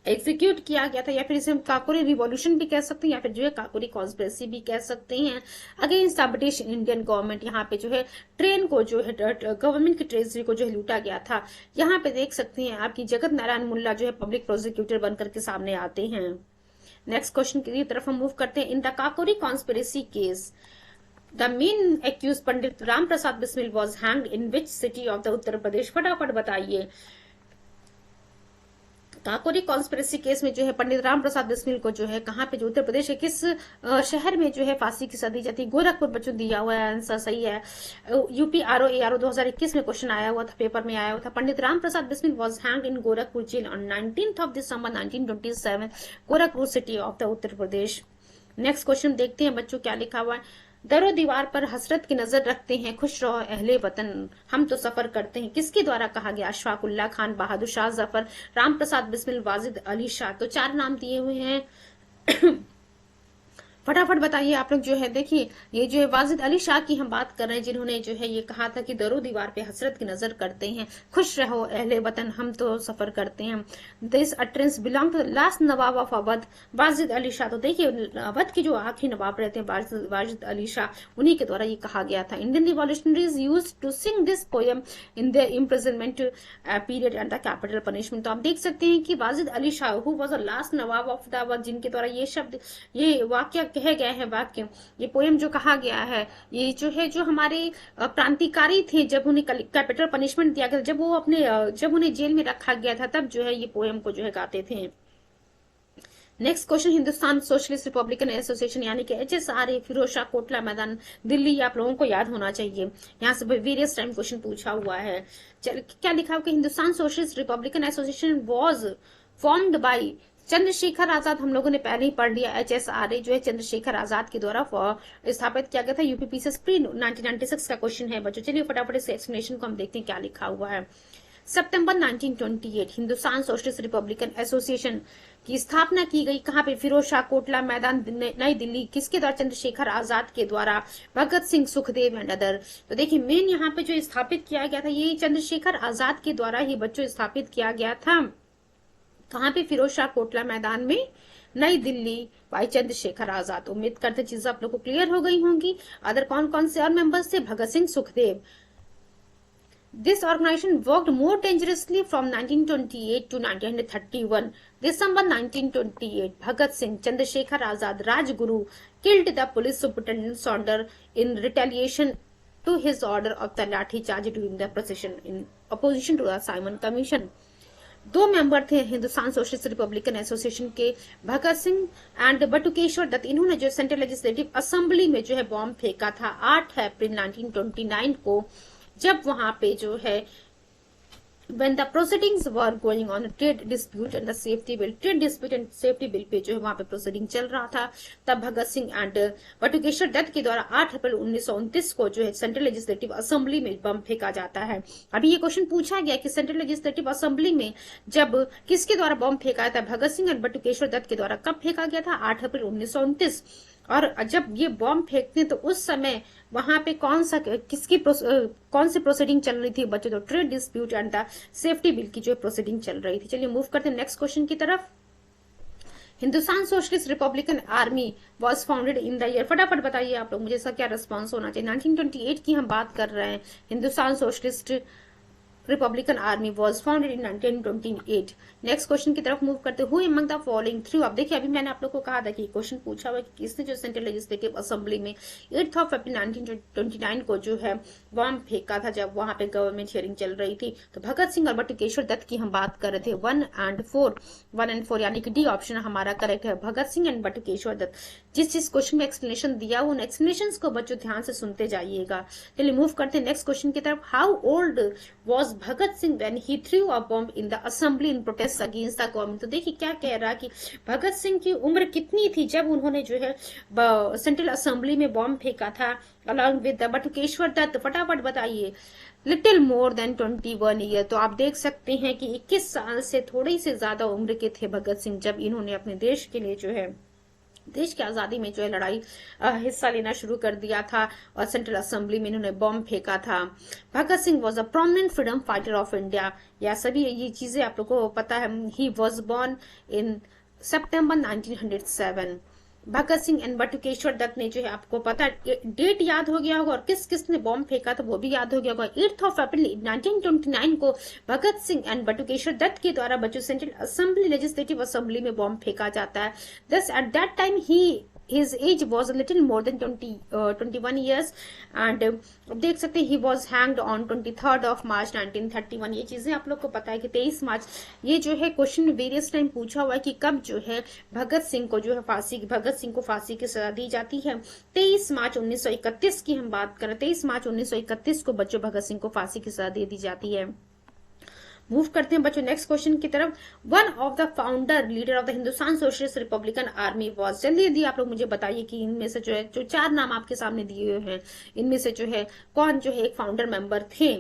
एग्जीक्यूट किया गया था, या फिर इसे हम काकोरी रिवॉल्यूशन भी कह सकते हैं, या फिर जो है काकोरी कॉन्स्पिरेसी भी कह सकते हैं against the British Indian government. यहाँ पे जो है ट्रेन को जो है गवर्नमेंट की ट्रेजरी को जो है लूटा गया था। यहाँ पे देख सकते हैं आपकी जगत नारायण मुल्ला जो है पब्लिक प्रोसिक्यूटर बनकर के सामने आते हैं। नेक्स्ट क्वेश्चन की तरफ हम मूव करते हैं। In the Kakori conspiracy case the main accused Pandit Ram Prasad Bismil was hanged in which city of the Uttar Pradesh? फटाफट बताइए। काकोरी कॉन्स्पिरेसी केस में जो है पंडित राम प्रसाद बिस्मिल को जो है कहाँ पे, जो उत्तर प्रदेश के किस शहर में जो है फांसी की सदी जाती? गोरखपुर। बच्चों दिया हुआ है आंसर सही है। यूपी आरओ 2021 में क्वेश्चन आया हुआ था, पेपर में आया हुआ था। Pandit Ram Prasad Bismil was hanged in Gorakhpur jail on 19th of December 1927, Gorakhpur city of the Uttar Pradesh. Next question देखते हैं बच्चों क्या लिखा हुआ है। दरो दीवार पर हसरत की नजर रखते हैं, खुश रहो अहले वतन, हम तो सफर करते हैं, किसके द्वारा कहा गया? अशफाक उल्लाह खान, बहादुर शाह जफर, राम प्रसाद बिस्मिल, वाजिद अली शाह। तो 4 नाम दिए हुए हैं। फटाफट बताइए आप लोग जो है। देखिए ये जो है वाजिद अली शाह की हम बात कर रहे हैं, जिन्होंने जो है ये कहा था कि दरो दीवार पे हसरत की नजर करते हैं, खुश रहो अहले वतन, हम तो सफर करते हैं। This utterance belong to the last Nawab of Awadh, Wajid Ali Shah. तो देखिए अवध के जो आखिरी नवाब रहते हैं वाजिद अली शाह, उन्हीं के द्वारा ये कहा गया था। Indian revolutionaries used to sing this poem in the imprisonment period and the capital punishment. तो आप देख सकते हैं कि Wajid Ali Shah who was the last Nawab of the Awadh, जिनके द्वारा ये शब्द, ये वाक्य कहे गए हैं, वाक्य, ये पोएम जो कहा गया है, ये जो है जो हमारे क्रांतिकारी थे, जब उन्हें कैपिटल पनिशमेंट दिया गया, जब उन्हें जेल में रखा गया था, तब जो है ये पोएम को जो है गाते थे। Next question, Hindustan socialist republican association यानी कि HSRA, फिरोज शाह कोटला मैदान, दिल्ली, आप लोगों को याद होना चाहिए। यहाँ से वेरियस टाइम क्वेश्चन पूछा हुआ है। क्या लिखा हुआ कि Hindustan socialist republican association was formed by Chandrashekhar Azad. हम लोगों ने पहले ही पढ़ लिया। HSRA जो है चंद्रशेखर आजाद के द्वारा स्थापित किया गया था। यूपीपीसीएस प्री 1996 का क्वेश्चन है बच्चों। चलिए फटाफट इस एक्सप्लेनेशन को हम देखते हैं क्या लिखा हुआ है। सितंबर 1928 हिंदुस्तान सोशलिस्ट रिपब्लिकन एसोसिएशन की स्थापना की गई। कहाँ पे? फिरोज शाह कोटला मैदान, नई दिल्ली। किसके द्वारा? चंद्रशेखर आजाद के द्वारा, भगत सिंह, सुखदेव एंड अदर। तो देखिए मेन यहाँ पे जो स्थापित किया गया था, ये चंद्रशेखर आजाद के द्वारा ही बच्चों स्थापित किया गया था। कहाँ पे? फिरोज शाह कोटला मैदान में, नई दिल्ली, भाई चंद्रशेखर आजाद। उम्मीद करते चीजें आप लोग को क्लियर हो गई होंगी। अदर कौन कौन से और मेंबर्स थे? Bhagat Singh, Sukhdev. This organisation worked more dangerously from 1928 to 1931। December 1928 Bhagat Singh, Chandrashekhar Azad, Rajguru killed the police superintendent Saunders in retaliation to his order of the lathi charge during the procession in opposition to the Simon commission. 2 member थे Hindustan socialist republican association के, Bhagat Singh and Batukeshwar Dutt. इन्होंने जो central legislative assembly में जो है bomb फेंका था 8 अप्रैल 1929 को, जब वहां पे जो है when the proceedings were going on trade dispute and the safety bill, trade dispute and safety bill पे जो है वहां पे प्रोसीडिंग चल रहा था, तब भगत सिंह एंड बटुकेश्वर दत्त के द्वारा 8 अप्रैल 1929 को जो है सेंट्रल लेजिस्लेटिव असेंबली में बम फेंका जाता है। अभी ये क्वेश्चन पूछा गया कि सेंट्रल लेजिस्लेटिव असेंबली में जब किसके द्वारा बम फेंका था? भगत सिंह एंड बटुकेश्वर दत्त के द्वारा। कब फेंका गया था? 8 अप्रैल 1929। और जब ये बॉम्ब फेंकते तो उस समय वहां पे कौन सी प्रोसीडिंग चल रही थी बच्चों? तो trade dispute and the safety bill की जो प्रोसीडिंग चल रही थी। चलिए मूव करते हैं नेक्स्ट क्वेश्चन की तरफ। Hindustan socialist Republican army was founded in the year. फटाफट बताइए आप लोग, मुझे इसका क्या रिस्पॉन्स होना चाहिए। 1928 की हम बात कर रहे हैं। Hindustan socialist Republican army was founded in 1928। Next question की तरफ मूव करते हुए अमंग द फॉलोइंग थ्रू। अब देखिए अभी मैंने आप लोग को कहा था कि क्वेश्चन पूछा हुआ कि किसने जो सेंट्रल लेजिस्लेटिव असेंबली में 8 अप्रैल 1929 को जो है बॉम्ब फेंका था, जब वहां पे गवर्नमेंट हियरिंग चल रही थी। तो भगत सिंह और बटुकेश्वर दत्त की हम बात कर रहे थे। 1 and 4 यानी कि डी ऑप्शन हमारा करेक्ट है, भगत सिंह एंड बटुकेश्वर दत्त। जिस क्वेश्चन में एक्सप्लेनेशन दिया उन एक्सप्लेनेशन को बच्चों ध्यान से सुनते जाइएगा। चलिए मूव करते हैं नेक्स्ट क्वेश्चन की तरफ। How old was Bhagat Singh when he through a bomb in the assembly in protest against the government. तो देखिए क्या कह रहा कि भगत सिंह की उम्र कितनी थी जब उन्होंने जो है सेंट्रल असेंबली में बॉम्ब फेंका था along with the Batukeshwar Dutt. फटाफट बताइए। Little more than 21 year. तो आप देख सकते हैं कि 21 साल से थोड़ी से ज्यादा उम्र के थे भगत सिंह जब इन्होंने अपने देश के लिए जो है, देश की आजादी में जो है लड़ाई हिस्सा लेना शुरू कर दिया था और सेंट्रल असेंबली में इन्होंने बॉम्ब फेंका था। Bhagat Singh was a prominent freedom fighter of India. या सभी ये चीजें आप लोगों को पता है। He was born in September 1907। Bhagat Singh and Batukeshwar Dutt ने जो है, आपको पता डेट याद हो गया होगा और किस किस ने बॉम्ब फेंका था वो भी याद हो गया होगा। 8 अप्रैल 1929 को भगत सिंह एंड बटुकेश्वर दत्त के द्वारा बच्चों सेंट्रल असेंबली लेजिस्लेटिव असेंबली में बॉम्ब फेंका जाता है। दस at that time his age was a little more than 21 years and देख सकते हैं he was hanged on 23rd of March 1931। ये चीजें आप लोग को पता है कि 23 मार्च, ये जो है क्वेश्चन वेरियस टाइम पूछा हुआ है कि कब जो है भगत सिंह को फांसी की सजा दी जाती है। 23 मार्च 1931 की हम बात करें, 23 मार्च 1931 को बच्चों भगत सिंह को फांसी की सजा दे दी जाती है। मूव करते हैं बच्चों नेक्स्ट क्वेश्चन की तरफ। One of the founder leader of the Hindustan socialist Republican army was, जल्दी आप लोग मुझे बताइए कि इनमें से जो है, जो 4 नाम आपके सामने दिए हुए हैं, इनमें से जो है कौन जो है एक फाउंडर मेंबर थे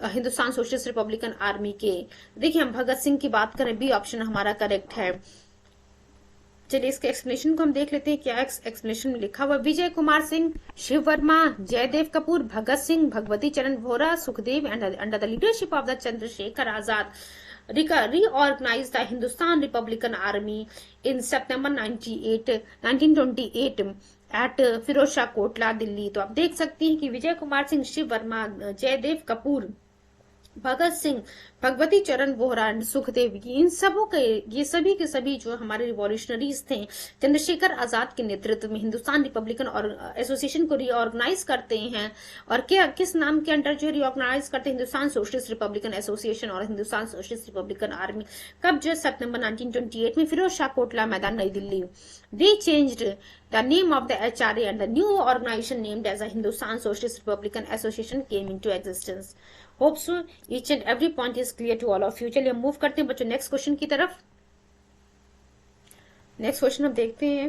हिंदुस्तान सोशलिस्ट रिपब्लिकन आर्मी के। देखिए हम भगत सिंह की बात करें, बी ऑप्शन हमारा करेक्ट है। चलिए इसके एक्सप्लेनेशन को हम देख लेते हैं, क्या एक्सप्लेनेशन में लिखा हुआ। विजय कुमार सिंह, शिव वर्मा, जयदेव कपूर, भगत Singh, Bhagwati Charan Vohra, Sukhdev and under the leadership of the Chandrashekhar Azad reorganized the Hindustan Republican Army in September 1928 at Firoz Shah Kotla, Delhi. तो आप देख सकते हैं कि विजय कुमार सिंह, शिव वर्मा, जयदेव कपूर, भगत सिंह, भगवती चरण वोहरा, सुखदेव, इन सबों के ये सभी के सभी जो हमारे रिवॉल्यूशनरीज थे, चंद्रशेखर आजाद के नेतृत्व में हिंदुस्तान रिपब्लिकन और एसोसिएशन को रीऑर्गेनाइज करते हैं। और क्या किस नाम के अंडर जो रीऑर्गेनाइज करते हैं, हिंदुस्तान सोशलिस्ट रिपब्लिकन एसोसिएशन और हिंदुस्तान सोशलिस्ट रिपब्लिकन आर्मी। कब जो सितंबर 1928 में फिरोज शाह कोटला मैदान, नई Delhi. They changed the name of the HRA and the new organization named as a Hindustan Socialist Republican Association came into existence. Hope so each and every point is clear to all of you. चलिए move करते हैं बच्चों next question की तरफ। Next question हम देखते हैं।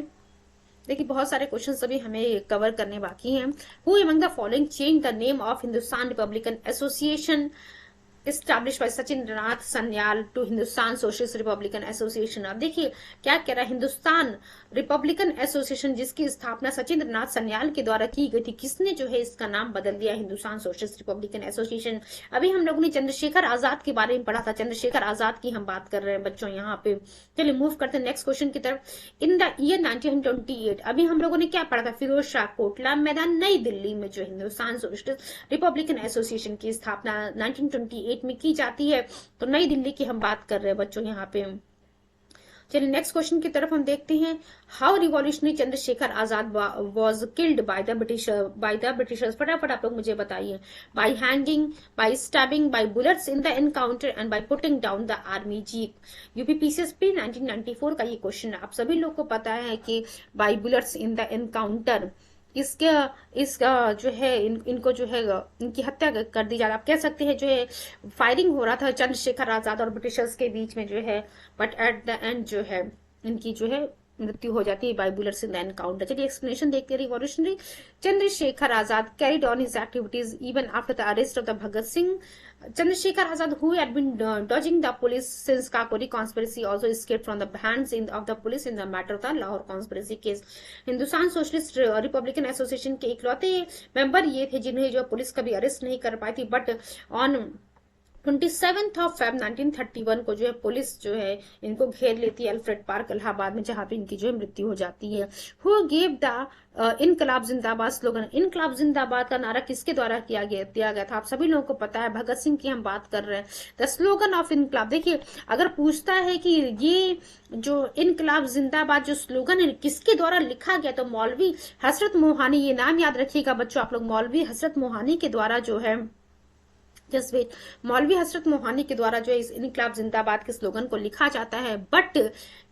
देखिए बहुत सारे क्वेश्चन अभी हमें कवर करने बाकी हैं। Who among the following changed the name of Hindustan Republican Association established by Sachindranath Sanyal to Hindustan socialist republican association. अब देखिए क्या कह रहा है, हिंदुस्तान रिपब्लिकन एसोसिएशन जिसकी स्थापना सचिंद्रनाथ सन्याल के द्वारा की गई थी, किसने जो है इसका नाम बदल दिया हिंदुस्तान सोशलिस्ट रिपब्लिकन एसोसिएशन। अभी हम लोगों ने चंद्रशेखर आजाद के बारे में पढ़ा था, चंद्रशेखर आजाद की हम बात कर रहे हैं बच्चों यहाँ पे। चलिए मूव करते हैं नेक्स्ट क्वेश्चन की तरफ। इन द ईयर 1928 अभी हम लोगों ने क्या पढ़ा था, फिरोज शाह कोटला मैदान, नई दिल्ली में जो हिंदुस्तान सोशलिस्ट रिपब्लिकन एसोसिएशन की स्थापना 1928 में की जाती है। तो नई दिल्ली की हम बात कर रहे हैं बच्चों यहाँ पे। चलिए नेक्स्ट क्वेश्चन की तरफ हम देखते हैं। How revolutionary Chandrashekhar Azad was killed by the Britishers. फटाफट आप लोग मुझे बताइए। By hanging, by stabbing, by bullets in the encounter and by putting down the army jeep. UPPCSP 1994 का ये क्वेश्चन है। आप सभी लोग को पता है कि by bullets in the encounter इसका जो है इनको जो है इनकी हत्या कर दी जाती। आप कह सकते हैं जो है फायरिंग हो रहा था चंद्रशेखर आजाद और ब्रिटिशर्स के बीच में जो है, बट एट द एंड जो है इनकी जो है मृत्यु हो जाती है by bullets in the encounter. चलिए एक्सप्लेनेशन देखते हैं। Revolutionary Chandrashekhar Azad carried on his activities even after the arrest of the Bhagat Singh. Chandrasekhar Azad, who had been dodging the police since Kakori conspiracy, also escaped from the hands of the police in the matter of the Lahore conspiracy case. Hindustan socialist republican association के इकलौते member ये थे जिन्हें जो police कभी arrest नहीं कर पाई थी, बट ऑन 27 ऑफ फेब 1931 को जो है पुलिस जो है इनको घेर लेती है अल्फ्रेड पार्क इलाहाबाद में, जहां पे इनकी जो है मृत्यु हो जाती है। हु गिव द इनकलाब जिंदाबाद स्लोगन। इनकलाब जिंदाबाद का नारा किसके द्वारा दिया गया था, आप सभी लोगों को पता है, भगत सिंह की हम बात कर रहे हैं। द स्लोगन ऑफ इनकलाब। देखिए अगर पूछता है कि ये जो इनकलाब जिंदाबाद जो स्लोगन है किसके द्वारा लिखा गया, तो मौलवी हजरत मोहानी, ये नाम याद रखिएगा बच्चों आप लोग, मौलवी हजरत मोहानी के द्वारा जो है जस्ट वेट। मौलवी हजरत मोहानी के द्वारा जो है इस इनकलाब जिंदाबाद के स्लोगन को लिखा जाता है, बट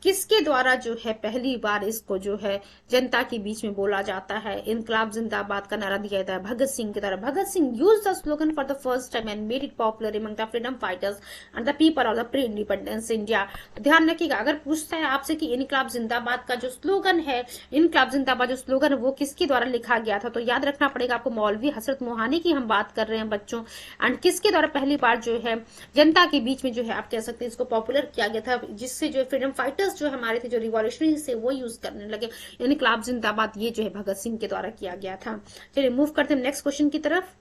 किसके द्वारा जो है पहली बार इसको जो है जनता के बीच में बोला जाता है, इनकलाब जिंदाबाद का नारा दिया जाता है भगत सिंह की तरफ। Bhagat Singh use the slogan for the first time and made it popular among the freedom fighters and the people of the pre independence India. ध्यान रखिएगा, अगर पूछता है आपसे कि इनकलाब जिंदाबाद का जो स्लोगन है, इनकलाब जिंदाबाद जो स्लोगन है वो किसके द्वारा लिखा गया था, तो याद रखना पड़ेगा आपको मौलवी हजरत मोहानी की हम बात कर रहे हैं बच्चों। एंड किसके द्वारा पहली बार जो है जनता के बीच में जो है आप कह सकते हैं इसको पॉपुलर किया गया था, जिससे जो फ्रीडम फाइटर्स जो हमारे थे, जो रिवॉल्यूशनरी से वो यूज करने लगे इनकलाब जिंदाबाद, ये जो है भगत सिंह के द्वारा किया गया था। चलिए मूव करते हैं नेक्स्ट क्वेश्चन की तरफ।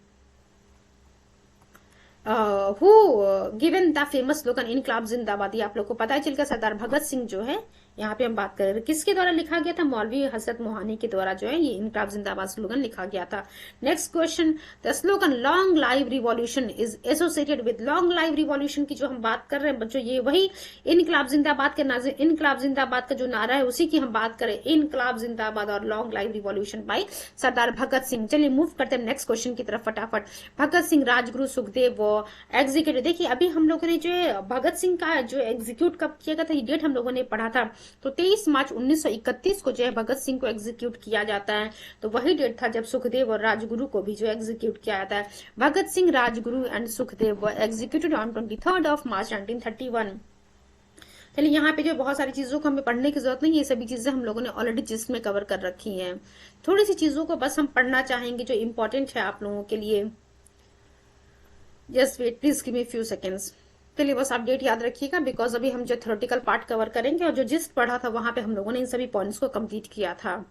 Who given the famous slogan इनकलाब जिंदाबाद, ये आप लोग को पता है चल गया, सरदार भगत सिंह जो है यहाँ पे हम बात कर रहे हैं किसके द्वारा लिखा गया था, मौलवी हजरत मोहानी के द्वारा जो है ये इनकलाब जिंदाबाद स्लोगन लिखा गया था। Next question, the slogan long live revolution is associated with, long live revolution की जो हम बात कर रहे हैं बच्चों, ये वही इनकलाब जिंदाबाद के इनकलाब जिंदाबाद का जो नारा है उसी की हम बात करें, इनकलाब जिंदाबाद और लॉन्ग लाइव रिवॉल्यूशन बाय सरदार भगत सिंह। चलिए मूव करते हैं नेक्स्ट क्वेश्चन की तरफ फटाफट। भगत सिंह, राजगुरु, सुखदेव वो एग्जीक्यूटिव, देखिए अभी हम लोगों ने जो है भगत सिंह का जो एग्जीक्यूट कब किया गया था, ये डेट हम लोगों ने पढ़ा था, तो 23 मार्च 1931 को जो है भगत सिंह को एग्जीक्यूट किया जाता है। तो वही डेट था जब सुखदेव और राजगुरु को भी जो एग्जीक्यूट किया जाता है। Bhagat Singh, Rajguru and Sukhdev were executed on 23 March 1931। चलिए यहाँ पे जो बहुत सारी चीजों को हमें पढ़ने की जरूरत नहीं है, ये सभी चीजें हम लोगों ने ऑलरेडी जिस्ट में कवर कर रखी हैं। थोड़ी सी चीजों को बस हम पढ़ना चाहेंगे जो इंपॉर्टेंट है आप लोगों के लिए। Just wait please give me few seconds. चलिए बस अपडेट याद रखिएगा, बिकॉज अभी हम जो थ्योरेटिकल पार्ट कवर करेंगे और जो जिस्ट पढ़ा था वहां पे हम लोगों ने इन सभी पॉइंट्स को कंप्लीट किया था।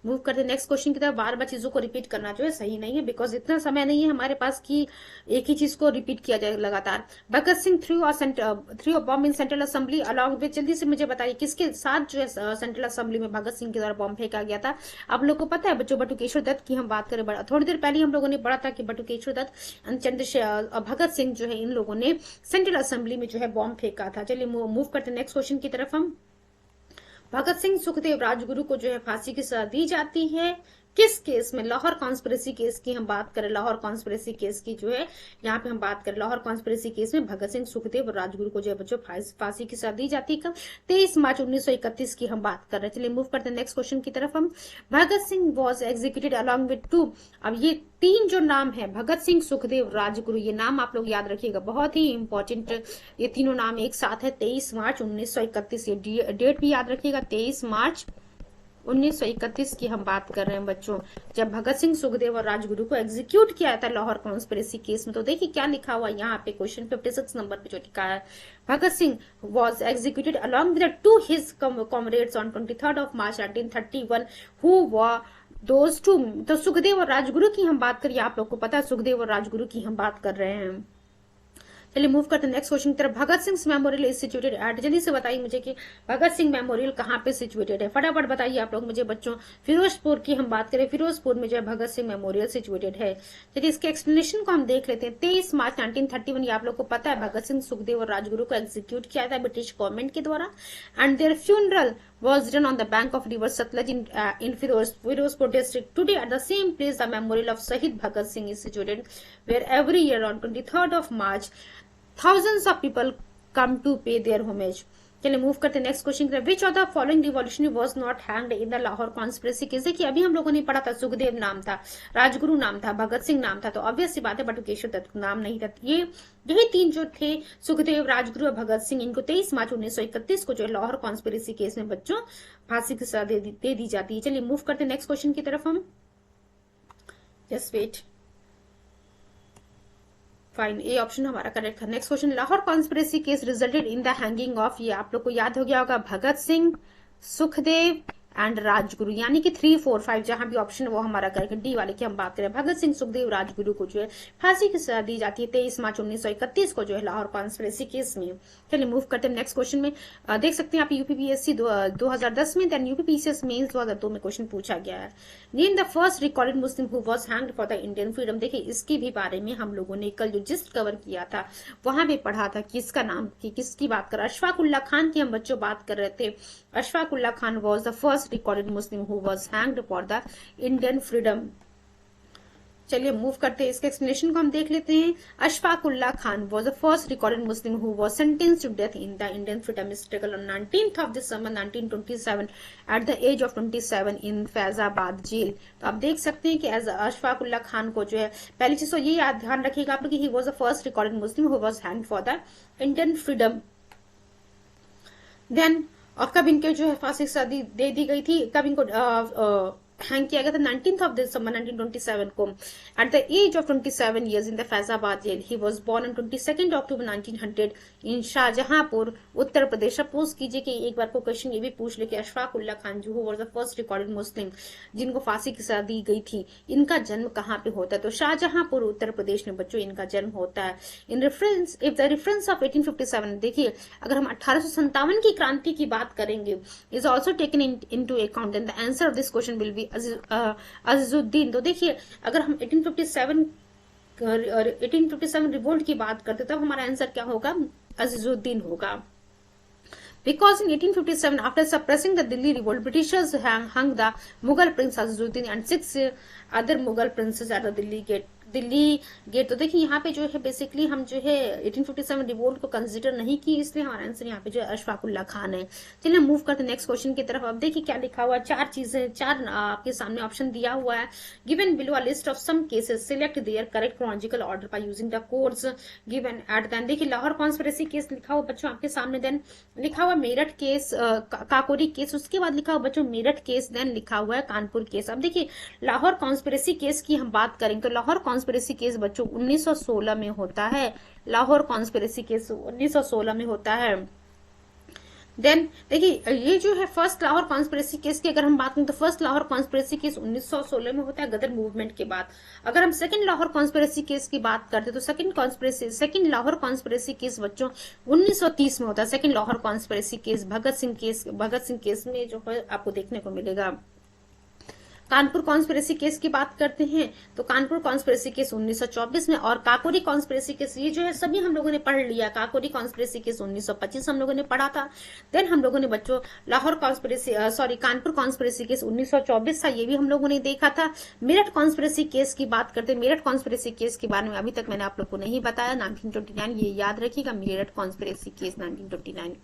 मूव करते नेक्स्ट क्वेश्चन की तरफ। बार बार चीजों को रिपीट करना जो है सही नहीं है, बिकॉज इतना समय नहीं है हमारे पास कि एक ही चीज को रिपीट किया जाए लगातार। Bhagat Singh threw bomb in central assembly along with, जल्दी से मुझे बताइए किसके साथ जो है सेंट्रल असेंबली में भगत सिंह के द्वारा बॉम्ब फेंका गया था। आप लोग को पता है बच्चों, बटुकेश्वर दत्त की हम बात करें, थोड़ी देर पहले हम लोगों ने पढ़ा था कि बटुकेश्वर दत्त एंड भगत सिंह जो है इन लोगों ने सेंट्रल असेंबली में जो है बॉम्ब फेंका था। चलिए मूव करते नेक्स्ट क्वेश्चन की तरफ हम। भगत सिंह, सुखदेव, राजगुरु को जो है फांसी की सजा दी जाती है किस केस में, लाहौर कॉन्स्पिरेसी केस की हम बात करें, लाहौर कॉन्स्पिरेसी केस की जो है यहाँ पे हम बात करें, लाहौर कॉन्स्पिरेसी केस में भगत सिंह, सुखदेव और राजगुरु को जो है बच्चों फांसी की सजा दी जाती है कब, 23 मार्च 1931 की हम बात कर रहे हैं। चलिए मूव करते हैं नेक्स्ट क्वेश्चन की तरफ हम। Bhagat Singh was executed along with two, अब ये तीन जो नाम है भगत सिंह, सुखदेव, राजगुरु, ये नाम आप लोग याद रखिएगा, बहुत ही इंपॉर्टेंट, ये तीनों नाम एक साथ है, 23 मार्च 1931, ये डेट भी याद रखिएगा, 23 मार्च 1931 की हम बात कर रहे हैं बच्चों, जब भगत सिंह, सुखदेव और राजगुरु को एग्जीक्यूट किया था लाहौर कॉन्स्पिरेसी केस में। तो देखिए क्या लिखा हुआ यहाँ पे क्वेश्चन 56 नंबर पे जो लिखा है, Bhagat Singh was executed along with two his comrades on 23 March 1931 who were those two. तो सुखदेव और राजगुरु की हम बात करिए, आप लोग को पता है सुखदेव और राजगुरु की हम बात कर रहे हैं। चलिए मूव करते हैं नेक्स्ट क्वेश्चन की तरफ। Bhagat Singh memorial is situated at, जल्दी से बताइए मुझे कि भगत सिंह मेमोरियल कहाँ पे सिचुएटेड है, फटाफट बताइए आप लोग मुझे बच्चों। फिरोजपुर की हम बात करें, फिरोजपुर में जो है भगत सिंह मेमोरियल सिचुएटेड है। चलिए इसके एक्सप्लेनेशन को हम देख लेते हैं। 23 मार्च 1931 ये आप लोग को पता है भगत सिंह, सुखदेव और राजगुरु को एग्जीक्यूट किया था ब्रिटिश गवर्नमेंट के द्वारा, and their funeral was done on the bank of river Satluj in Firozpur district. Today at the same place the memorial of Shahid Bhagat Singh is situated, where every year on 23rd of March thousands of people come to pay their homage. चलिए move करते हैं next question की तरफ। Which of the following revolutionary was not hanged in the Lahore conspiracy case. देखिए अभी हम लोगों ने पढ़ा था सुखदेव नाम था, राजगुरु नाम था, भगत सिंह नाम था, तो ऑब्वियस सी बात है बटुकेश्वर दत्त नाम नहीं था। ये यही तीन जो थे सुखदेव, राजगुरु और भगत सिंह, इनको 23 मार्च 1931 को जो है लाहौर कॉन्स्पिरेसी केस में बच्चों फांसी की सजा दे दी जाती है। चलिए मूव करते हैं नेक्स्ट क्वेश्चन की तरफ हम। Just wait, fine, A option हमारा करेक्ट है। Next question, Lahore conspiracy case resulted in the hanging of, ये आप लोग को याद हो गया होगा, भगत सिंह, सुखदेव एंड राजगुरु, यानी कि 3, 4, 5 जहां भी ऑप्शन है वो हमारा करेक्ट। डी वाले की हम बात करें, भगत सिंह, सुखदेव, राजगुरु को जो है फांसी की सजा दी जाती है 23 मार्च 1931 को जो है लाहौर कॉन्स्पिरेसी केस में। चलिए मूव करते हैं नेक्स्ट क्वेश्चन में। देख सकते हैं आप यूपीपीएससी 2010 में, देन यूपीपीसीएस मेंस 2002 में क्वेश्चन पूछा गया है। Name the first recorded Muslim who was hanged for the Indian freedom. देखिए इसके भी बारे में हम लोगों ने कल जो जिस्ट कवर किया था वहां भी पढ़ा था कि इसका नाम किसकी बात कर, अशफाक उल्लाह खान की हम बच्चों बात कर रहे थे। Ashfaq Ullah Khan was the first recorded Muslim who was hanged for the Indian freedom. चलिए मूव करते हैं, इसके एक्सप्लेनेशन को हम देख लेते हैं। Ashfaq Ullah Khan was the first recorded Muslim who was sentenced to death in the Indian freedom struggle on 19th of December 1927 at the age of 27 in Faizabad jail. तो आप देख सकते हैं कि एज अशफाक उल्लाह खान को जो है, पहली चीज तो ये याद ध्यान रखिएगा आप लोग कि he was the first recorded Muslim who was hanged for the Indian freedom. Then और कब इनके जो है फांसी की सजा दे दी गई थी, कब इनको हैंग किया गया था 19th of December 1927 को at the age of 27 years in the Faizabad jail. He was born on 22 October 1900 in Shahjahanpur, Uttar Pradesh. Suppose कीजिए कि एक बार को क्वेश्चन ये भी पूछ ले कि अशफाक उल्लाह खान जो वाज द फर्स्ट रिकॉर्डेड मुस्लिम जिनको फांसी की सजा दी गई थी, इनका जन्म कहाँ पे होता है, तो शाहजहांपुर उत्तर प्रदेश में बच्चों इनका जन्म होता है। In reference if the reference of 1857, देखिए अगर हम 1857 की क्रांति की बात करेंगे, is also taken into account, and the answer of this question will be Azizuddin. तो देखिए अगर हम 1857 रिवोल्ट की बात करते तब हमारा आंसर क्या होगा, अजीजुद्दीन होगा। Because in 1857, after suppressing the Delhi revolt, Britishers hung the Mughal prince Azizuddin and 6 other Mughal princes at the Delhi gate. तो देखिए यहाँ पे जो है बेसिकली हम जो है 1857 रिवोल्ट को कंसिडर नहीं की, इसलिए हमारा आंसर यहाँ पे जो है अशफाक उल्लाह खान है। चलिए मूव करते हैं नेक्स्ट क्वेश्चन की तरफ। अब देखिए क्या लिखा हुआ है, चार चीजें, चार आपके सामने ऑप्शन दिया हुआ है। Given below a list of some cases, select their correct chronological order by using the codes given at them. देखिए लाहौर कॉन्स्पिरेसी केस लिखा हुआ बच्चों आपके सामने, देन लिखा हुआ मेरठ केस, काकोरी केस, उसके बाद लिखा हुआ बच्चों मेरठ केस, देन लिखा हुआ है कानपुर केस। अब देखिए लाहौर कॉन्स्पिरेसी केस की हम बात करें तो लाहौर कॉन्स्पिरेसी केस बच्चों 1916 में होता है। लाहौर कॉन्स्पिरेसी केस 1916 में होता है। देन देखिए ये जो है फर्स्ट लाहौर कॉन्स्पिरेसी केस की अगर हम बात करें तो फर्स्ट लाहौर कॉन्स्पिरेसी केस 1916 में होता है गदर मूवमेंट के बाद। अगर हम सेकंड लाहौर कॉन्स्पिरेसी केस की बात करते तो सेकंड लाहौर कॉन्स्पिरेसी केस बच्चों 1930 में होता है। Second Lahore conspiracy case Bhagat Singh case में जो है आपको देखने को मिलेगा। कानपुर कॉन्स्पिरेसी केस की बात करते हैं तो कानपुर कॉन्स्पिरेसी केस 1924 में, और काकोरी कॉन्स्पिरेसी केस ये जो है सभी हम लोगों ने पढ़ लिया। काकोरी कॉन्स्पिरेसी केस 1925 हम लोगों ने पढ़ा था। देन हम लोगों ने बच्चों Lahore conspiracy Kanpur conspiracy case 1924 था, ये भी हम लोगों ने देखा था। मेरठ कॉन्स्पिरेसी केस की बात करते हैं, मेरठ कॉन्स्पिरेसी केस के बारे में अभी तक मैंने आप लोग को नहीं बताया, 1929, ये याद रखिएगा मेरठ कॉन्स्पिरेसी केस 1929।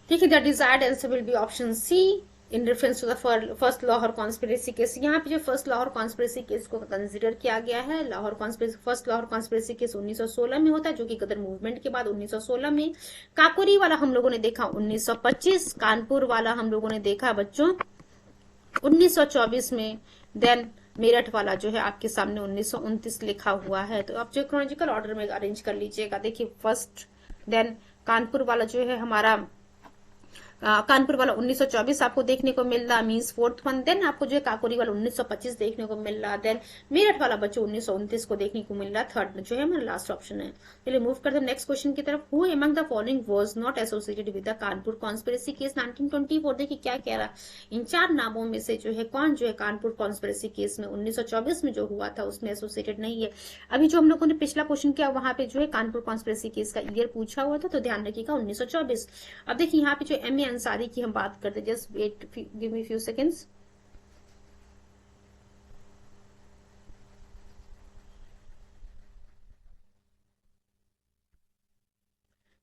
ठीक है, the desired answer will be option C in reference to the first Lahore conspiracy case. यहाँ पे जो फर्स्ट लाहौर कॉन्स्पिरेसी केस को कंसिडर किया गया है, फर्स्ट लाहौर कॉन्स्पिरेसी केस 1916 में होता है जो कि गदर मूवमेंट के बाद 1916 में। काकोरी वाला हम लोगों ने देखा 1925, कानपुर वाला हम लोगों ने देखा बच्चों 1924 में। देन मेरठ वाला जो है आपके सामने 1929 लिखा हुआ है। तो आप जो क्रोनोलॉजिकल ऑर्डर में अरेंज कर लीजिएगा। देखिए फर्स्ट, देन कानपुर वाला जो है हमारा कानपुर वाला 1924 आपको देखने को मिल रहा, मींस फोर्थ वन। देन आपको जो है काकोरी वाला 1925 देखने को मिल रहा। देन मेरठ वाला बच्चों 1929 को देखने को मिल रहा। थर्ड जो है हमारा लास्ट ऑप्शन है। चलिए मूव करते हैं नेक्स्ट क्वेश्चन की तरफ। Who among the following was not associated with the Kanpur conspiracy case 1924। देखिए क्या कह रहा, इन चार नामों में से जो है कौन जो है कानपुर कॉन्स्पिरेसी केस में 1924 में जो हुआ था उसमें एसोसिएटेड नहीं है। अभी जो हम लोगों ने पिछला क्वेश्चन किया वहां पे जो है कानपुर कॉन्स्पिरेसी केस का ईयर पूछा हुआ था, तो ध्यान रखिएगा 1924। अब देखिए यहाँ पे जो एम.ए. अंसारी की हम बात करते, just wait, give me few seconds.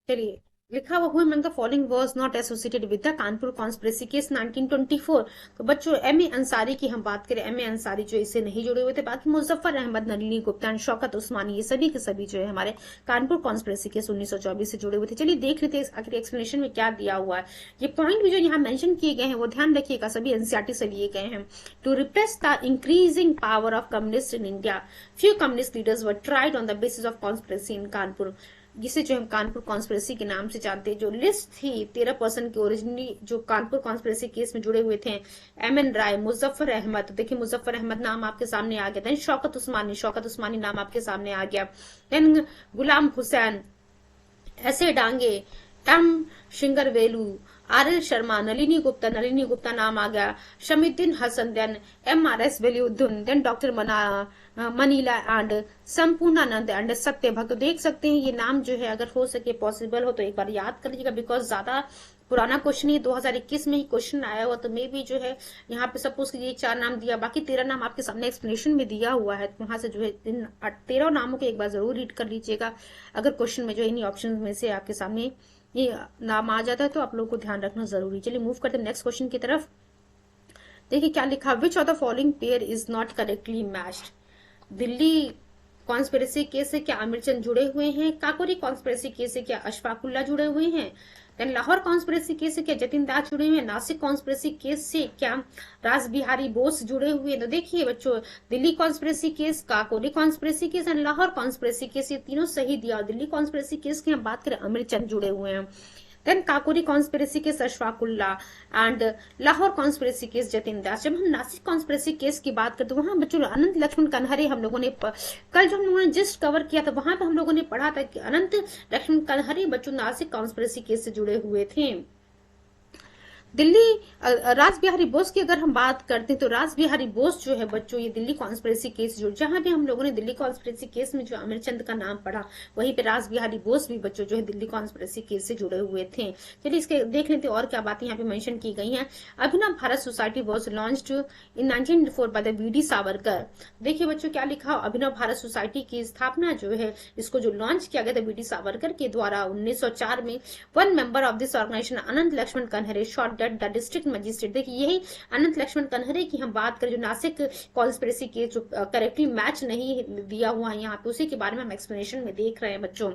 चलिए लिखा हुआ who among the following was not associated with the Kanpur conspiracy case 1924। तो बच्चों एम.ए. अंसारी की हम बात करें, एम.ए. अंसारी जो इससे नहीं जुड़े हुए थे। बाकी मुजफ्फर अहमद, नलिनी गुप्ता, शौकत उस्मानी, ये सभी के सभी जो है हमारे कानपुर कॉन्स्पिरेसी केस 1924 से जुड़े हुए थे। चलिए देख लेते हैं आखिर एक्सप्लेनेशन में क्या दिया हुआ है। ये पॉइंट भी जो यहाँ मेंशन किए गए हैं वो ध्यान रखिएगा, सभी एनसीईआरटी से लिए गए हैं। To repress the increasing power of communist in India, few communist leaders were tried on the basis of conspiracy in Kanpur, जिसे जो हम कानपुर कॉन्स्पिरेसी के नाम से जानते हैं। जो लिस्ट थी 13 पर्सन की ओरिजिनली जो कानपुर कॉन्स्पिरेसी केस में जुड़े हुए थे, एम.एन. राय, मुजफ्फर अहमद, तो देखिए मुजफ्फर अहमद नाम आपके सामने आ गया। देन शौकत उस्मानी नाम आपके सामने आ गया। देन गुलाम हुसैन, ऐसे डांगे, एम. शिंगरवेलू, RL शर्मा, नलिनी गुप्ता नाम आ गया, Shamiuddin Hasan, then MRS Waliuddin, then doctor Manila and Sampurnanand and Satya Bhakt. देख सकते हैं ये नाम जो है अगर हो सके पॉसिबल हो तो एक बार याद कर लीजिएगा, बिकॉज ज्यादा पुराना क्वेश्चन ही 2021 में ही क्वेश्चन आया हुआ, तो मे भी जो है यहाँ पे सपोज कीजिए 4 नाम दिया, बाकी 13 नाम आपके सामने एक्सप्लेनेशन में दिया हुआ है, तो वहां से जो है इन 13 नामों को एक बार जरूर रीड कर लीजिएगा। अगर क्वेश्चन में जो इन्हीं ऑप्शन में से आपके सामने ये नाम आ जाता है तो आप लोगों को ध्यान रखना जरूरी। चलिए मूव करते हैं नेक्स्ट क्वेश्चन की तरफ। देखिए क्या लिखा, which of the following pair is not correctly matched. Delhi conspiracy case से क्या आमिरचंद जुड़े हुए हैं, काकोरी कॉन्स्पिरेसी केस से क्या अशफाकुल्ला जुड़े हुए हैं, देन लाहौर कॉन्स्पिरेसी केस से क्या जतिन दास जुड़े हुए हैं, नासिक कॉन्स्पिरेसी केस से क्या राज बिहारी बोस जुड़े हुए हैं। तो देखिए बच्चों, Delhi conspiracy case, Kakori conspiracy case and Lahore conspiracy case, ये तीनों सही दिया। दिल्ली कॉन्स्पिरेसी केस की हम बात करें अमीरचंद जुड़े हुए हैं, then Kakori conspiracy case Ashfaqulla and Lahore conspiracy case Jatin Das. जब हम नासिक कॉन्स्पिरेसी केस की बात करते हैं वहां बच्चों अनंत लक्ष्मण कन्हरे हम लोगों ने कल जो हम लोगों ने जस्ट कवर किया था वहां पे हम लोगों ने पढ़ा था कि अनंत लक्ष्मण कन्हरे बच्चों नासिक कॉन्स्पिरेसी केस से जुड़े हुए थे। दिल्ली राज बिहारी बोस की अगर हम बात करते हैं तो राज बिहारी बोस जो है बच्चों ये दिल्ली कॉन्स्पिरेसी केस जो जहां भी हम लोगों ने दिल्ली कॉन्स्पिरेसी केस में जो अमीरचंद का नाम पढ़ा वहीं पे राज बिहारी बोस भी बच्चों जो है दिल्ली कॉन्स्पिरेसी केस से जुड़े हुए थे। चलिए इसके देख लेते और क्या बातें यहाँ पे मेंशन की गई हैं। Abhinav Bharat society was launched in 1904 by the V D Savarkar. देखिए बच्चों क्या लिखा, अभिनव भारत सोसाइटी की स्थापना जो है इसको जो लॉन्च किया गया था वी डी सावरकर के द्वारा 1904 में। One member of this organisation Anant Laxman Kanhere shot the district magistrate. देखिए यही अनंत लक्ष्मण कन्हरे की हम बात करें जो नासिक कॉन्स्पिरेसी के जो करेक्टली मैच नहीं दिया हुआ है यहाँ पे, उसी के बारे में हम एक्सप्लेनेशन में देख रहे हैं बच्चों।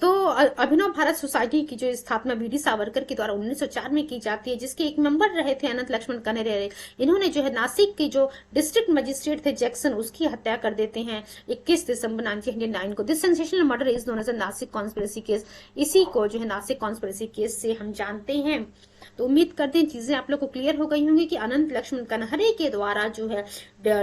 तो अभिनव भारत सोसाइटी की जो स्थापना वी डी सावरकर के द्वारा 1904 में की जाती है, जिसके एक मेंबर रहे थे अनंत लक्ष्मण कन्हरे। इन्होंने जो है नासिक के जो डिस्ट्रिक्ट मजिस्ट्रेट थे जैक्सन उसकी हत्या कर देते हैं 21 दिसंबर 1909 को। This sensational murder is known as Nashik conspiracy case. इसी को जो है नासिक कॉन्स्पिरेसी केस से हम जानते हैं। तो उम्मीद करते हैं चीजें आप लोग को क्लियर हो गई होंगी कि अनंत लक्ष्मण कन्हरे के द्वारा जो है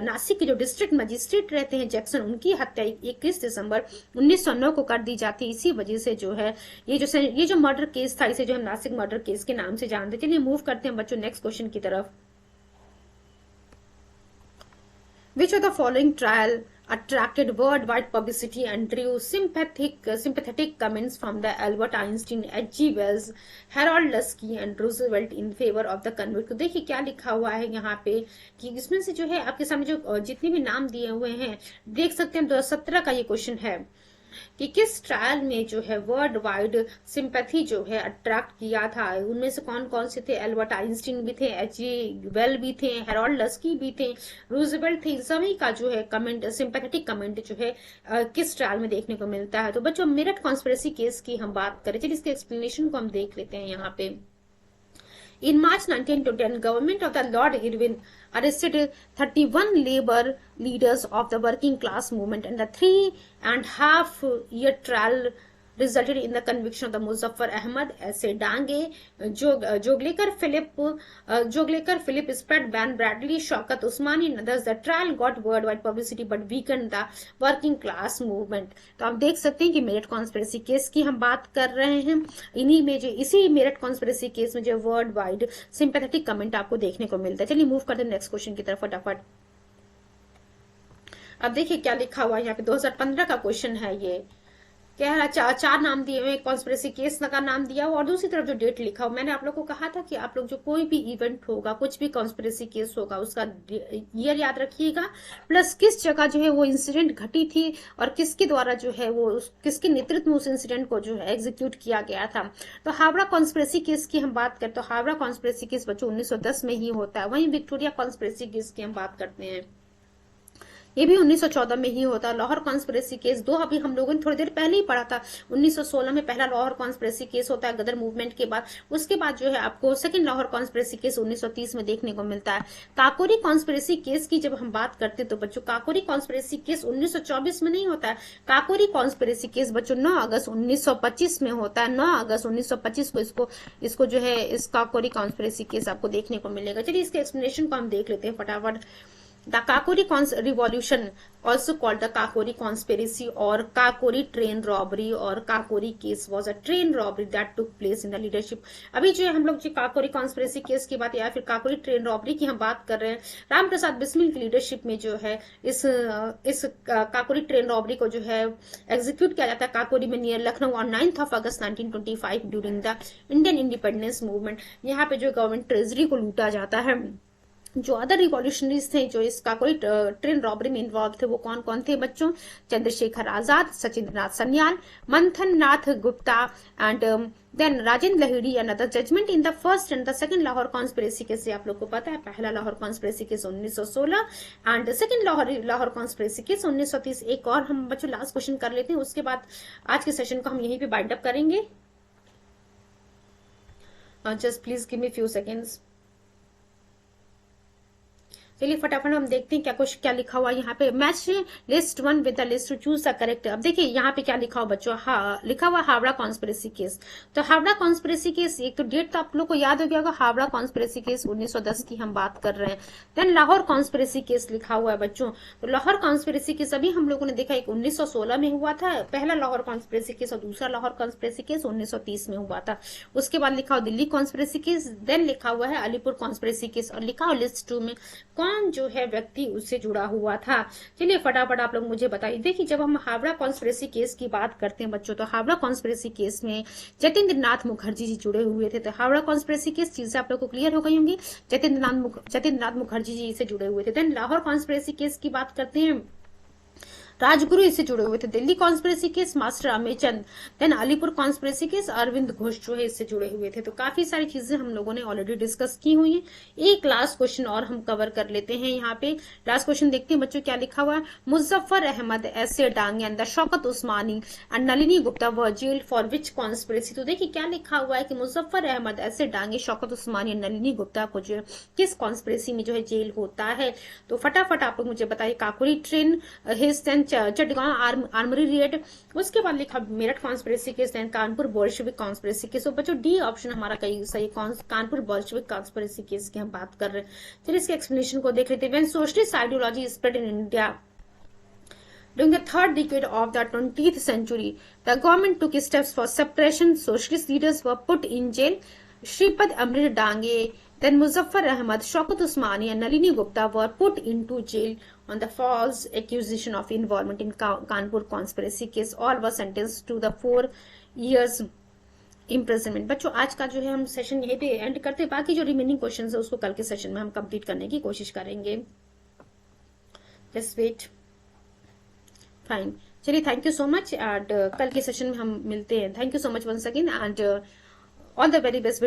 नासिक के जो डिस्ट्रिक्ट मजिस्ट्रेट रहते हैं जैक्सन उनकी हत्या 21 दिसंबर 1909 को कर दी जाती है। इसी वजह से जो है ये जो मर्डर केस था इसे जो हम नासिक मर्डर केस के नाम से जानते हैं। चलिए मूव करते हैं बच्चों नेक्स्ट क्वेश्चन की तरफ। Which of the following trial attracted worldwide publicity and drew sympathetic comments from the Albert Einstein, H.G. Wells, Harold Lusky and Roosevelt in favor of the convict? तो देखिए क्या लिखा हुआ है यहाँ पे कि इसमें से जो है आपके सामने जो जितने भी नाम दिए हुए हैं देख सकते हैं 2017 का ये क्वेश्चन है कि किस ट्रायल में जो है वर्ल्ड वाइड सिंपैथी जो है अट्रैक्ट किया था। उनमें से कौन कौन से थे, एल्बर्ट आइंस्टीन भी थे, H.G. वेल भी थे, हेरोल्ड लस्की भी थे, रूजवेल्ट थे। सभी का जो है कमेंट सिंपैथेटिक कमेंट जो है किस ट्रायल में देखने को मिलता है। तो बच्चों मेरठ कॉन्स्पिरेसी केस की हम बात करें, चलिए इसके एक्सप्लेनेशन को हम देख लेते हैं यहाँ पे। In March 1910, government of the Lord Irwin arrested 31 labor leaders of the working class movement, and the 3.5-year trial resulted in the conviction of the Muzaffar Ahmad, S.A. Dange, Jogleker Philip Spratt, Van Bradley, Shaukat Usmani and others. The trial got worldwide publicity but weakened the working class movement. तो आप देख सकते हैं कि Meerut conspiracy case की हम बात कर रहे हैं। इन्हीं में जो इसी मेरठ कॉन्स्पिरेसी केस में जो वर्ल्ड वाइड सिंपैथेटिक कमेंट आपको देखने को मिलता है। चलिए मूव करते हैं नेक्स्ट क्वेश्चन की तरफ फटाफट। अब देखिए क्या लिखा हुआ है यहाँ पे 2015 का क्वेश्चन है। ये क्या है, चार नाम दिए हुए, कॉन्स्पिरेसी केस का नाम दिया हुआ और दूसरी तरफ जो डेट लिखा हुआ। मैंने आप लोग को कहा था कि आप लोग जो कोई भी इवेंट होगा, कुछ भी कॉन्स्पिरेसी केस होगा, उसका ईयर याद रखिएगा, प्लस किस जगह जो है वो इंसिडेंट घटी थी और किसके द्वारा जो है वो किसके नेतृत्व में उस इंसिडेंट को जो है एग्जीक्यूट किया गया था। तो हावड़ा कॉन्स्पिरेसी केस की हम बात करते हैं तो हावड़ा कॉन्स्पिरेसी केस बच्चों 1910 में ही होता है। वहीं विक्टोरिया कॉन्स्पिरेसी केस की हम बात करते हैं, ये भी 1914 में ही होता है। लाहौर कॉन्स्पिरेसी केस दो अभी हम लोगों ने थोड़ी देर पहले ही पढ़ा था। 1916 में पहला लाहौर कॉन्स्पिरेसी केस होता है गदर मूवमेंट के बाद। उसके बाद जो है आपको सेकंड लाहौर कॉन्स्पिरेसी केस 1930 में देखने को मिलता है। काकोरी कॉन्स्पिरेसी केस की जब हम बात करते हैं तो बच्चों काकोरी कॉन्स्पिरेसी केस 1924 में नहीं होता है। काकोरी कॉन्स्पिरेसी केस बच्चों 9 अगस्त 1925 में होता है। 9 अगस्त 1925 को इसको जो है इस काकोरी कॉन्स्पिरेसी केस आपको देखने को मिलेगा। चलिए इसके एक्सप्लेनेशन को हम देख लेते हैं फटाफट। The Kakori revolution also called the Kakori conspiracy or Kakori train robbery or Kakori case was a train robbery that took place in the leadership। अभी जो है हम लोग जो काकोरी कॉन्स्पिरेसी केस की बात या फिर काकोरी ट्रेन रॉबरी की हम बात कर रहे हैं, राम प्रसाद बिस्मिल की लीडरशिप में जो है इस काकोरी ट्रेन रॉबरी को जो है एग्जीक्यूट किया जाता है काकोरी में near Lucknow on 9 August 1925 during the Indian independence movement. यहाँ पे जो गवर्नमेंट ट्रेजरी को लूटा जाता है। जो अदर रिवॉल्यूशनरीज थे जो इस काकोरी ट्रेन रॉबरी में इन्वॉल्व थे वो कौन कौन थे बच्चों? Chandrashekhar Azad, Sachindra Nath Sanyal, Manthan Nath Gupta and then Rajendra Lahiri. Another judgement in the first and the second Lahore conspiracy case से आप लोग को पता है, पहला Lahore conspiracy case 1916 and second Lahore conspiracy case 1930। एक और हम बच्चों लास्ट क्वेश्चन कर लेते हैं, उसके बाद आज के सेशन को हम यहीं पे बाइंड अप करेंगे। Just please give me few seconds. चलिए फटाफट हम देखते हैं क्या लिखा हुआ यहाँ पे। Match list 1 with the list two choose the correct. अब देखिए यहाँ पे क्या लिखा हुआ बच्चों, लिखा हुआ हावड़ा कॉन्स्पिरेसी केस। तो हावड़ा कॉन्स्पिरेसी केस, एक तो डेट तो आप लोग को याद हो गया होगा, हावड़ा कॉन्स्पिरेसी केस 1910 की हम बात कर रहे हैं। देन लाहौर कॉन्स्पिरेसी केस लिखा हुआ है बच्चों। तो लाहौर कॉन्स्पिरेसी केस अभी हम लोगों ने देखा एक 1916 में हुआ था, पहला लाहौर कॉन्स्पिरेसी केस, और दूसरा लाहौर कॉन्स्पिरेसी केस 1930 में हुआ था। उसके बाद लिखा हुआ दिल्ली कॉन्स्पिरेसी केस, देन लिखा हुआ है अलीपुर कॉन्स्पिरेसी केस, और लिखा हुआ लिस्ट 2 में कौन जो है व्यक्ति उससे जुड़ा हुआ था। चलिए फटाफट आप लोग मुझे बताइए। देखिए जब हम हावड़ा कॉन्स्पिरेसी केस की बात करते हैं बच्चों, तो हावड़ा कॉन्स्पिरेसी केस में जतेंद्र नाथ मुखर्जी जी जुड़े हुए थे। तो हावड़ा कॉन्स्पिरेसी केस चीजें आप लोग को क्लियर हो गई होंगी, जतेंद्र नाथ मुखर्जी जी से जुड़े हुए थे। देन लाहौर कॉन्स्पिरेसी केस की बात करते हैं, राजगुरु इससे जुड़े हुए थे। Delhi conspiracy case master Amechand, then Alipur conspiracy case Arvind Ghosh जो है इससे जुड़े हुए थे। तो काफी सारी चीजें हम लोगों ने ऑलरेडी डिस्कस की हुई है। एक लास्ट क्वेश्चन और हम कवर कर लेते हैं। यहाँ पे लास्ट क्वेश्चन देखते हैं बच्चों क्या लिखा हुआ है। Muzaffar Ahmad, S A Dange and Shaukat Usmani and Nalini Gupta were jail for which conspiracy. तो देखिए क्या लिखा हुआ है कि Muzaffar Ahmad, S A Dange, Shaukat Usmani and Nalini Gupta को जो है किस कॉन्स्पिरेसी में जो है जेल होता है। तो फटाफट आप लोग मुझे बताइए। Kakori train, Chittagong armoury raid, उसके बाद लिखा Meerut conspiracy case, then Kanpur Bolshevik conspiracy case. तो बच्चों डी ऑप्शन हमारा कहीं सही, कानपुर बोल्शेविक कॉन्स्पिरेसी केस की हम बात कर रहे हैं। चलिए इसके एक्सप्लेनेशन को देख लेते हैं। When socialist ideology spread in India during the third decade of the 20th century, the government took steps for suppression. Socialist leaders were put in jail. Shripad Amrit Dange, then Muzaffar Ahmad, Shaukat Usmani and Nalini Gupta were put into jail on the false accusation of involvement in Kanpur conspiracy case. All were sentenced to the 4 years imprisonment. बच्चों आज का जो है हम session यहीं पे and करते हैं, बाकी जो रिमेनिंग क्वेश्चंस है उसको कल के सेशन में हम कंप्लीट करने की कोशिश करेंगे। Just wait, fine. चलिए thank you so much and कल के सेशन में हम मिलते हैं। Thank you so much once again and all the very best.